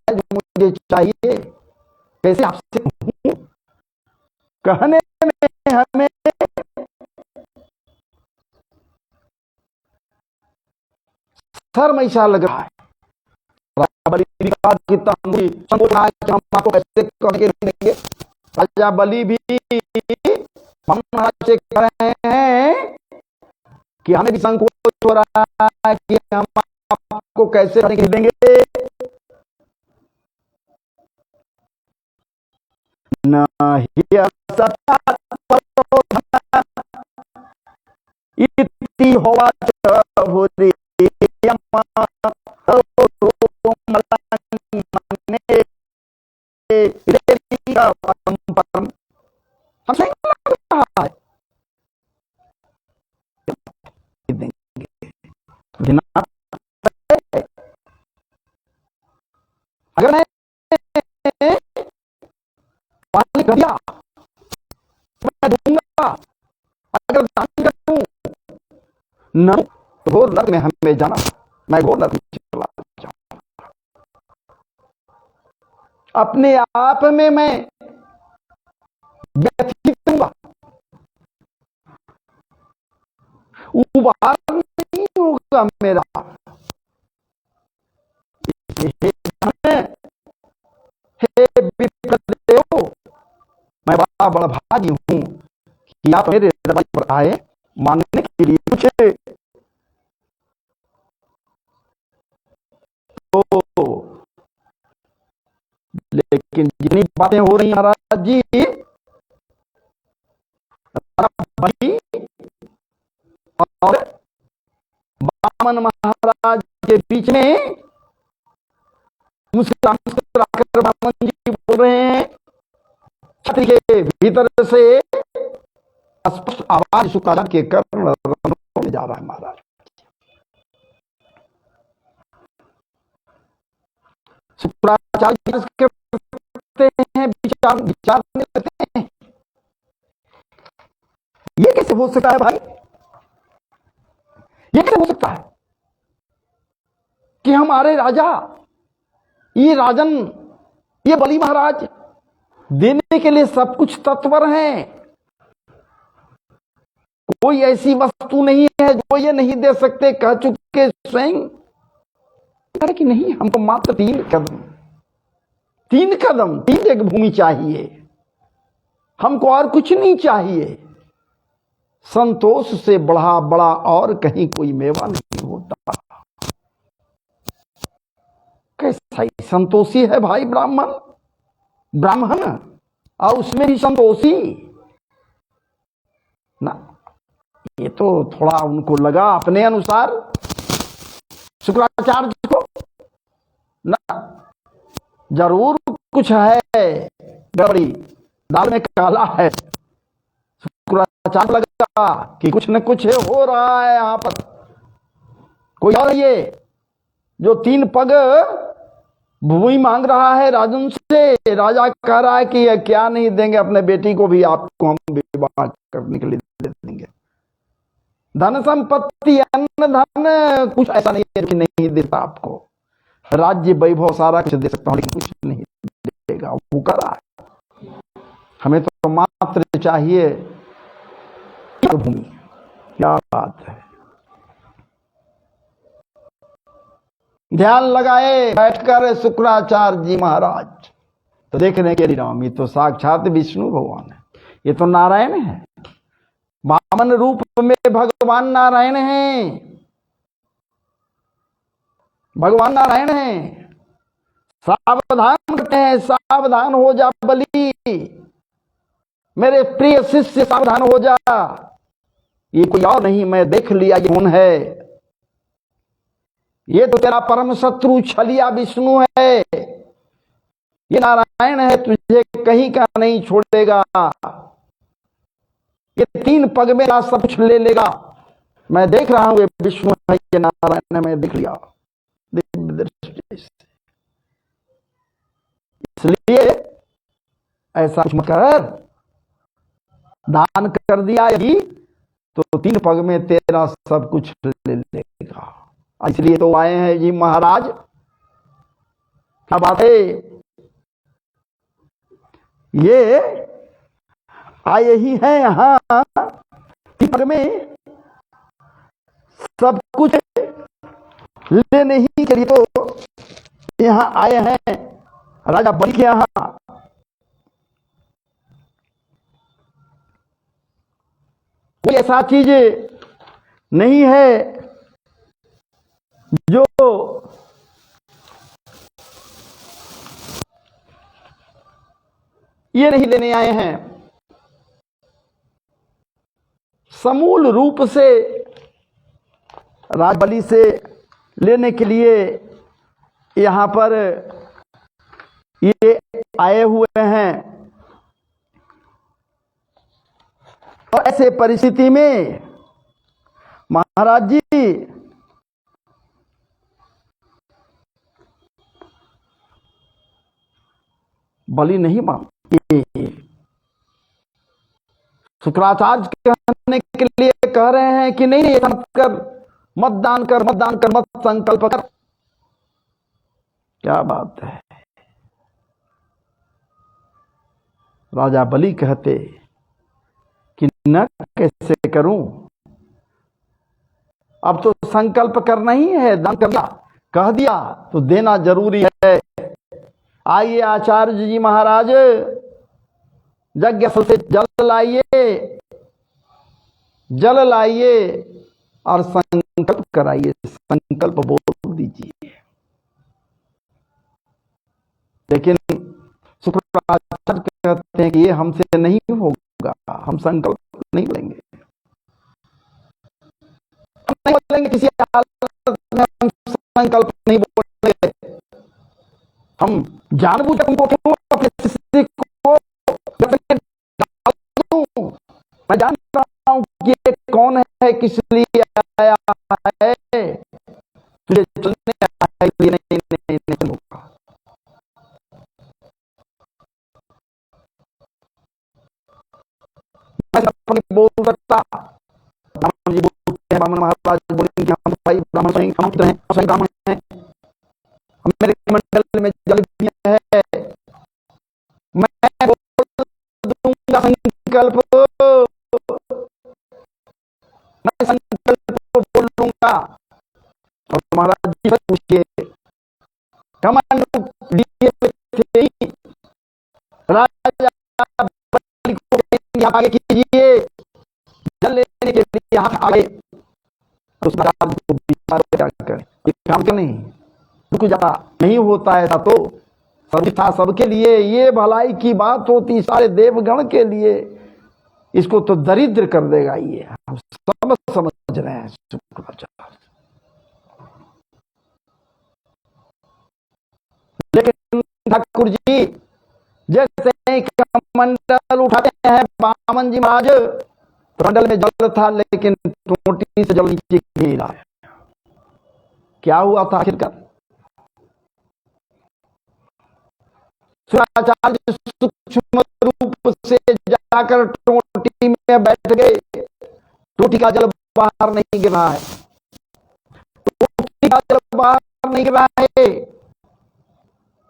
जो मुझे चाहिए, कैसे आपसे कहूं? कहने में हमें शर्म ऐसा लग रहा है, राजा बलि भी महाराज से कह रहे हैं कि हमें भी संकोच हो रहा है कि हम आपको कैसे देंगे। इति होवाच भूरि अगर मैं पानी कर दिया मैं दूंगा, अगर दान करूं न तो घोर नरक में हमें जाना, मैं घोर नरक में चला जाऊंगा। अपने आप में मैं व्यथित हूंगा, उबार नहीं होगा मेरा। हे विप्रदेव, मैं बड़ा बड़भागी हूं कि आप मेरे दरबार पर आए मांगने के लिए कुछ। तो लेकिन जितनी बातें हो रही महाराज जी, बलि और वामन महाराज के बीच में मुस्कुराकर वामन जी बोल रहे हैं, छाती के भीतर से स्पष्ट आवाज शुक्राचार्य के कर्ण में जा रहा है। महाराज शुक्राचार्य करते हैं, विचार में लगते हैं, ये कैसे हो सकता है भाई, ये कैसे हो सकता है कि हमारे राजा, ये राजन, ये बलि महाराज देने के लिए सब कुछ तत्पर हैं, कोई ऐसी वस्तु नहीं है जो ये नहीं दे सकते, कह चुके स्वयं कि नहीं, हमको मात्र 3 कदम 3 एक भूमि चाहिए, हमको और कुछ नहीं चाहिए। संतोष से बढ़ा बड़ा और कहीं कोई मेवा नहीं होता। कैसा ही संतोषी है भाई ब्राह्मण, और उसमें भी संतोषी ना। ये तो थोड़ा उनको लगा अपने अनुसार शुक्राचार्य को ना, जरूर कुछ है गड़बड़ी, दाल में काला है। शुक्राचार्य लगा कि कुछ न कुछ हो रहा है यहां पर, कोई और ये जो 3 पग भूमि मांग रहा है राजन से। राजा कह रहा है कि क्या नहीं देंगे, अपने बेटी को भी आपको हम विवाह करने के लिए दे देंगे, धन संपत्ति अन्न धन कुछ ऐसा नहीं है कि नहीं देता आपको, राज्य वैभव सारा कुछ दे सकता हूं लेकिन कुछ नहीं देगा। वो कर रहा है, हमें तो मात्र चाहिए भूमि। क्या बात है, ध्यान लगाए बैठकर शुक्राचार्य जी महाराज, तो देखने के राम, ये तो साक्षात विष्णु भगवान है, ये तो नारायण है, वामन रूप में भगवान नारायण हैं, भगवान नारायण हैं। सावधान करते हैं, सावधान हो जा बलि, मेरे प्रिय शिष्य सावधान हो जा, ये कोई और नहीं, मैं देख लिया ये कौन है। ये तो तेरा परम शत्रु छलिया विष्णु है, ये नारायण है, तुझे कहीं का नहीं छोड़ेगा, ये 3 पग में सब कुछ ले लेगा। मैं देख रहा हूं ये विष्णु है, ये नारायण है, मैं देख लिया दिव्य दृष्टि से। इसलिए ऐसा कुछ मत कर, दान कर दिया यदि तो 3 पग में तेरा सब कुछ ले लेगा। इसलिए तो आए हैं जी महाराज। क्या बात है, ये आए ही हैं यहां 3 पग में सब कुछ लेने ही के लिए तो यहां आए हैं राजा बलि के यहां। कोई ऐसा चीज नहीं है जो ये नहीं लेने आए हैं। समूल रूप से राज बलि से लेने के लिए यहां पर ये आए हुए हैं। और ऐसे परिस्थिति में महाराज जी बलि नहीं मानते। शुक्राचार्य कहने के लिए कह रहे हैं कि नहीं, मत कर, मतदान कर, मतदान कर, मत संकल्प कर। क्या बात है। राजा बलि कहते कि न कैसे करूं, अब तो संकल्प करना ही है, दान करना कह दिया तो देना जरूरी है। आइए आचार्य जी महाराज, यज्ञ से जल लाइए, जल लाइए और संकल्प कराइए, संकल्प बोल दीजिए। लेकिन शुक्राचार्य कहते हैं कि ये हमसे नहीं होगा, हम संकल्प नहीं लेंगे, हम नहीं बोलेंगे, किसी हालत में हम संकल्प नहीं बोलेंगे। हम जानबूझकर तुमको क्यों अपने शिष्य को डालूं? मैं जान रहा हूं कि ये कौन है, किस लिए आया है, तुझे चलने आया है, नहीं होगा। मैं बोल सकता, ब्राह्मण जी बोलते हैं, ब्राह्मण महाराज बोलेंगे कि हम भाई ब्राह्मण स्वयं हम पुत्र हैं, स्वयं ब्राह्मण हैं, मेरे मंडल में जल भी है, मैं बोल दूंगा संकल्प, मैं संकल्प बोलूंगा। और महाराज जी से पूछिए, कमांड दिए थे राजा बलि को आगे कीजिए, जल लेने के लिए हाथ आगे, उस महाराज को क्या करें, काम क्यों नहीं रुक जाता। नहीं होता ऐसा तो सर्वथा सबके लिए ये भलाई की बात होती, सारे देवगण के लिए, इसको तो दरिद्र कर देगा। ये हम सब समझ रहे हैं शुक्राचार्य। लेकिन ठाकुर जी जैसे कमंडल उठाते हैं बामन जी महाराज, मंडल में जल था लेकिन टोटी से जल नीचे गिरा। क्या हुआ था आखिरकार? शुक्राचार्य सूक्ष्म रूप से जाकर टोटी में बैठ गए। टोटी का जल बाहर नहीं गिर रहा है, टोटी का जल बाहर नहीं गिर रहा है।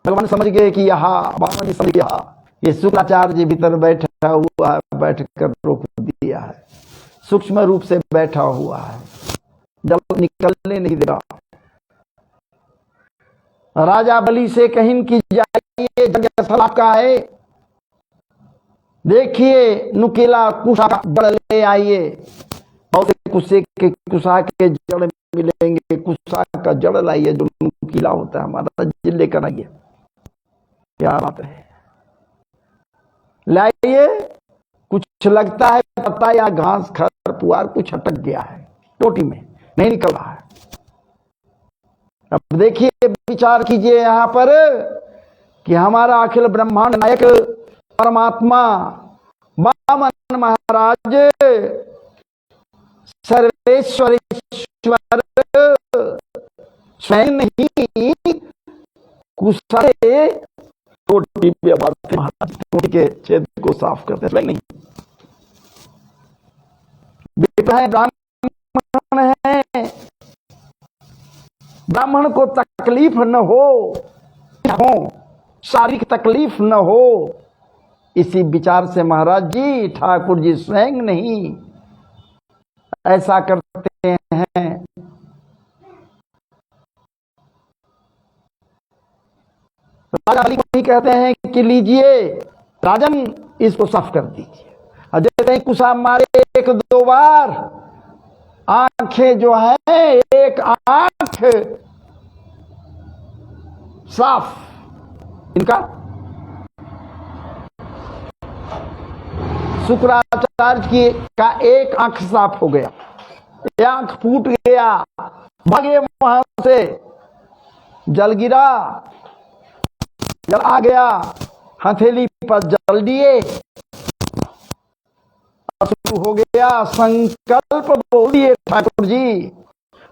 भगवान समझ गए कि यहाँ, भगवान जी समझ गया ये शुक्राचार्य जी भीतर बैठा हुआ है, बैठकर रोक दिया है, सूक्ष्म रूप से बैठा हुआ है, जल निकलने नहीं दे रहा। राजा बलि से कहीं की जाइए, जगह स्थल आपका है, देखिए नुकीला कुशा का जड़ ले आइए। बहुत कुशा के जड़ मिलेंगे, कुशा का जड़ लाइए जो नुकीला होता है, हमारा जिले लेकर आइए। क्या बात है, लाइए लगता है पता या घास खर पुआर कुछ अटक गया है टोटी में, नहीं निकल रहा है। अब देखिए, विचार कीजिए यहां पर कि हमारा अखिल ब्रह्मांड नायक परमात्मा वामन महाराज सर्वेश्वर ईश्वर स्वयं नहीं कुशले टोटी महाराज टोटी के छेद को साफ करते स्वयं नहीं। ब्राह्मण है, ब्राह्मण को तकलीफ न हो, शारीरिक तकलीफ न हो, इसी विचार से महाराज जी ठाकुर जी स्वयं नहीं ऐसा करते हैं। राजा अली को ही कहते हैं कि लीजिए राजन इसको साफ कर दीजिए। और जैसे ही कुशा मारे एक दो बार, आंखें जो है एक आंख साफ, इनका शुक्राचार्य की का एक आंख साफ हो गया, एक आंख फूट गया, भागे वहां से, जल गिरा, जल आ गया, हथेली पर जल दिए, शुरू हो गया संकल्प बोल दिए ठाकुर जी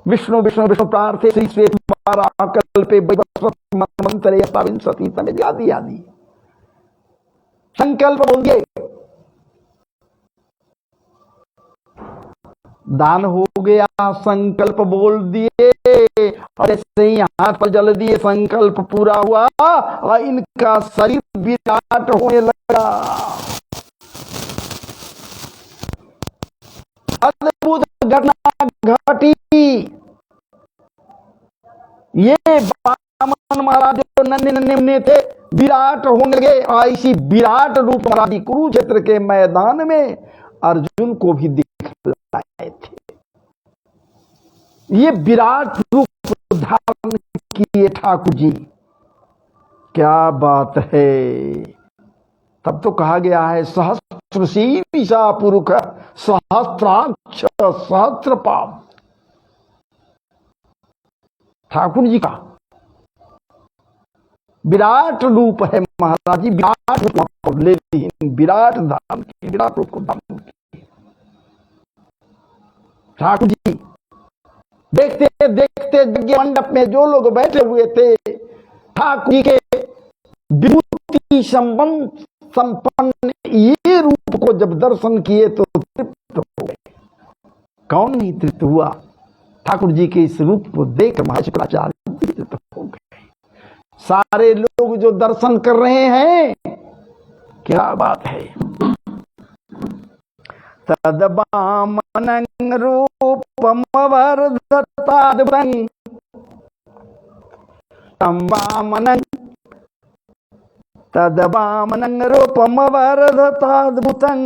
विष्णु विष्णु विष्णु प्रार्थे श्री श्वेत कल्पे मंत्रे सती तमिल आदि आदि संकल्प बोल दिए। दान हो गया, संकल्प बोल दिए और ऐसे ही हाथ पर जल दिए, संकल्प पूरा हुआ और इनका शरीर विराट होने लगा। अद्भुत घटना घटी। ये वामन महाराज जो नन्हे नन्हे थे विराट होने लगे और इसी विराट रूप महाराज कुरुक्षेत्र के मैदान में अर्जुन को भी दिखलाए थे। ये विराट रूप धारण किए ठाकुर जी, क्या बात है। तब तो कहा गया है सहस्त्र शीर्षा पुरुष सहस्त्राक्ष सहस्त्रपाद। ठाकुर जी का विराट रूप है महाराज जी, विराट रूप ले विराट धाम की, विराट रूप को धारण की ठाकुर जी। देखते देखते यज्ञ मंडप में जो लोग बैठे हुए थे ठाकुर जी के विभूति संबंध संपन्न ये रूप को जब दर्शन किए तो तृप्त हो गए। कौन नहीं तृप्त हुआ? ठाकुर जी के इस रूप को देख महाशुक्राचार्य तृप्त हो गए। सारे लोग जो दर्शन कर रहे हैं, क्या बात है। तदबामनं रूपम वर्धताद्भुतं तं वामनं तदबामनं रूपम वर्धताद्भुतं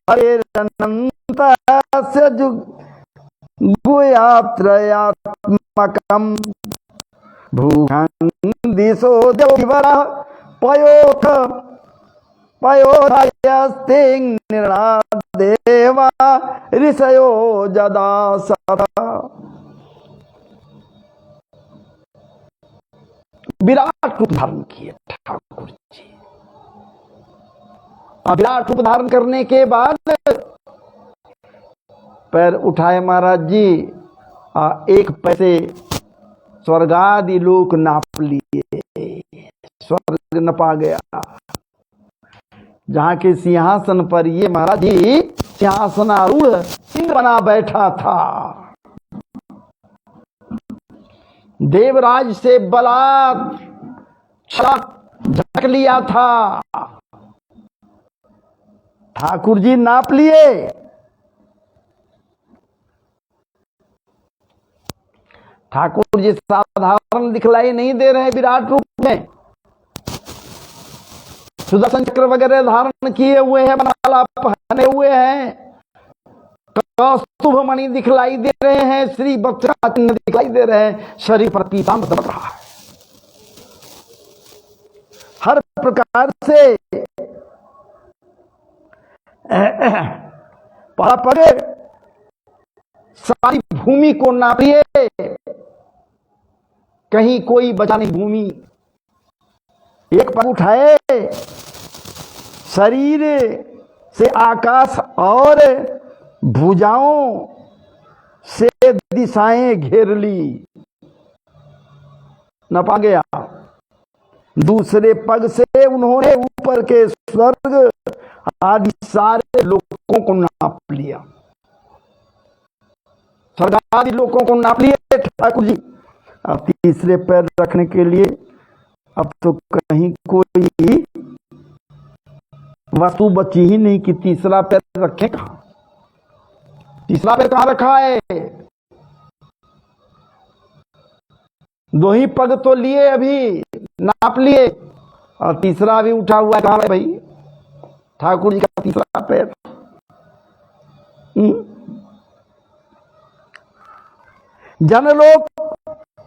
हरेरनन्तस्य गुह्यात्रयात्मकं भूखं दिशो देववरः पयोथ पयोधयस्ते निर्णादेवा ऋषयो जदा सदा। विराट रूप धारण किए ठाकुर जी। विराट रूप धारण करने के बाद पैर उठाए महाराज जी, एक पैसे स्वर्गादि लोक नाप लिए, स्वर्ग नपा गया। जहां के सिंहासन पर ये महाराज जी सिंहासनारूढ़ सिंह बना बैठा था, देवराज से बलात् झटक लिया था। ठाकुर जी नाप लिए। ठाकुर जी साधारण दिखलाई नहीं दे रहे विराट रूप में, सुदर्शन चक्र वगैरह धारण किए हुए हैं, माला पहने हुए हैं, कौस्तुभ मणि दिखलाई दे रहे हैं, श्री वत्स चिन्ह दिखलाई दे रहे हैं, शरीर पर पीताम्बर दबक रहा है। हर प्रकार से पहला पग सारी भूमि को नाप लिए, कहीं कोई बचा नहीं भूमि। एक पग उठाए, शरीर से आकाश और भुजाओं से दिशाएं घेर ली, नपा गया। दूसरे पग से उन्होंने ऊपर के स्वर्ग आदि सारे लोगों को नाप लिया, स्वर्ग आदि लोगों को नाप लिए ठाकुर जी। अब तीसरे पैर रखने के लिए अब तो कहीं कोई वस्तु बची ही नहीं कि तीसरा पैर रखे कहां। तीसरा पैर कहां रखा है? दो ही पग तो लिए, अभी नाप लिए, और तीसरा भी उठा हुआ कहां है भाई? ठाकुर जी का तीसरा पैर। जनलोक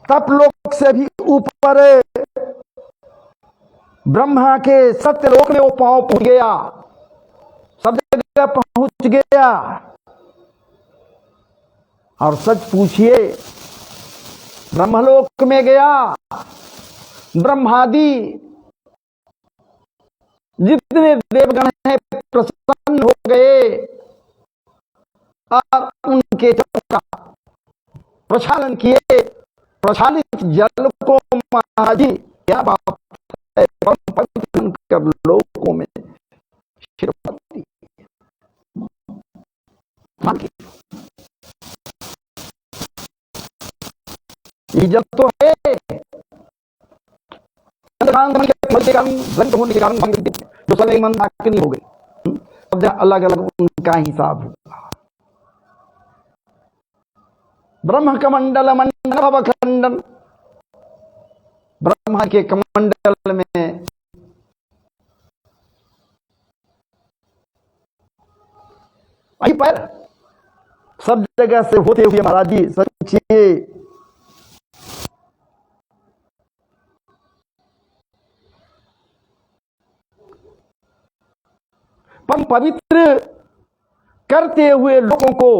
तपलोक से भी ऊपर ब्रह्मा के सत्यलोक में वो पांव पहुंच गया, सब जगह पहुंच गया। और सच पूछिए, ब्रह्मलोक में गया, ब्रह्मादि जितने देवगण हैं प्रसन्न हो गए और उनके चक्र का प्रक्षालन किए। प्रक्षालित जल को महाराज जी क्या बात है, कर लोगों में शिरपति इज्जत तो है, होने के कारण जो सब एक मन नहीं हो गई, सब अलग अलग उनका हिसाब होगा। ब्रह्म कमंडल मंडल भवखंडन, ब्रह्मा के कमंडल में वहीं पर सब जगह से होते हुए महाराज जी सोचिए, पवित्र करते हुए लोगों को,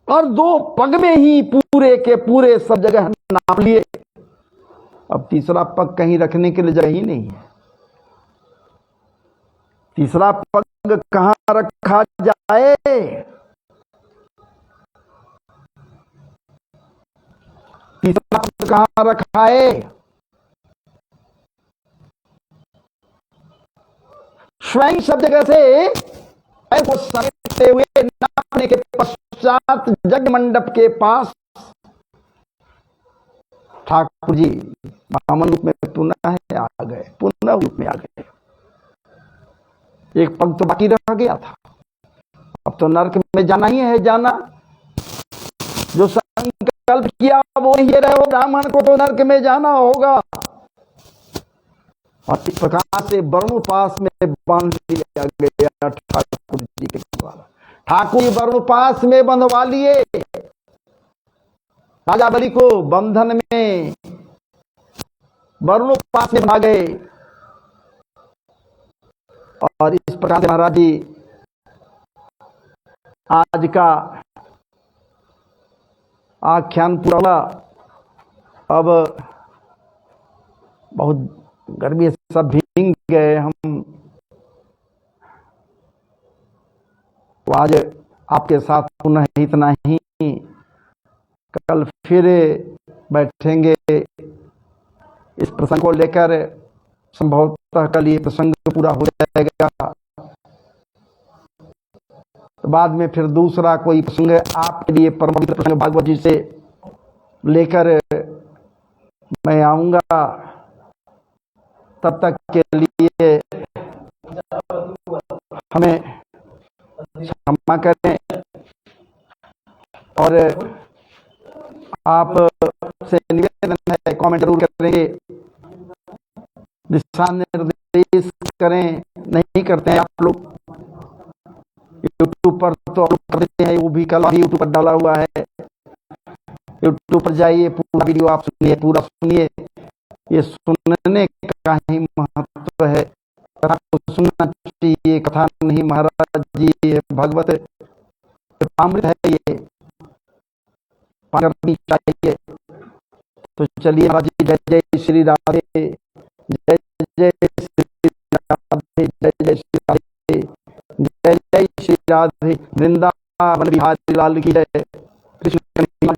और दो पग में ही पूरे के पूरे सब जगह नाप लिए। अब तीसरा पग कहीं रखने के लिए जगह ही नहीं है। तीसरा पग कहां रखा जाए? तीसरा पग कहां रखा है? स्वयं सब जगह से को समेटते हुए नापने के पश्चात यज्ञ मंडप के पास ठाकुर जी वामन रूप में पुनः आ गए, पुनः रूप में आ गए। एक पग तो बाकी रह गया था, अब तो नरक में जाना ही है जाना। जो संकल्प किया वो ये रहो, ब्राह्मण को तो नरक में जाना होगा। और इस प्रकार से वरुणोपास में बांध लिया गया ठाकुर जी के द्वारा। ठाकुर जी वरुणोपास में बंधवा लिए, राजा बलि को बंधन में वरुणोपास में बना गए। और इस प्रकार से महाराज जी आज का आख्यान पूरा हुआ। अब बहुत गर्मी से सब भीग गए हम, तो आज आपके साथ पुनः इतना ही। कल फिर बैठेंगे इस प्रसंग को लेकर, संभवतः कल ये प्रसंग पूरा हो जाएगा, तो बाद में फिर दूसरा कोई प्रसंग आपके लिए परम पवित्र प्रसंग भागवत जी से लेकर मैं आऊंगा। तब तक के लिए हमें क्षमा करें, और आप से निवेदन है कमेंट जरूर करेंगे, दिशा निर्देश करें। नहीं करते हैं आप लोग, यूट्यूब पर तो अपलोड कर देते हैं, वो भी कल भी यूट्यूब पर डाला हुआ है। यूट्यूब पर जाइए, पूरा वीडियो आप सुनिए, पूरा सुनिए। ये सुनने का ही महत्व है। तो सुनना चाहिए, कथा नहीं महाराज जी, ये भगवत अमृत है, ये पान करनी चाहिए। तो चलिए महाराज जी, जय जय श्री राधे, जय जय श्री राधे, जय जय श्री राधे, जय जय श्री राधे। वृंदावन बिहारी लाल की जय। कृष्ण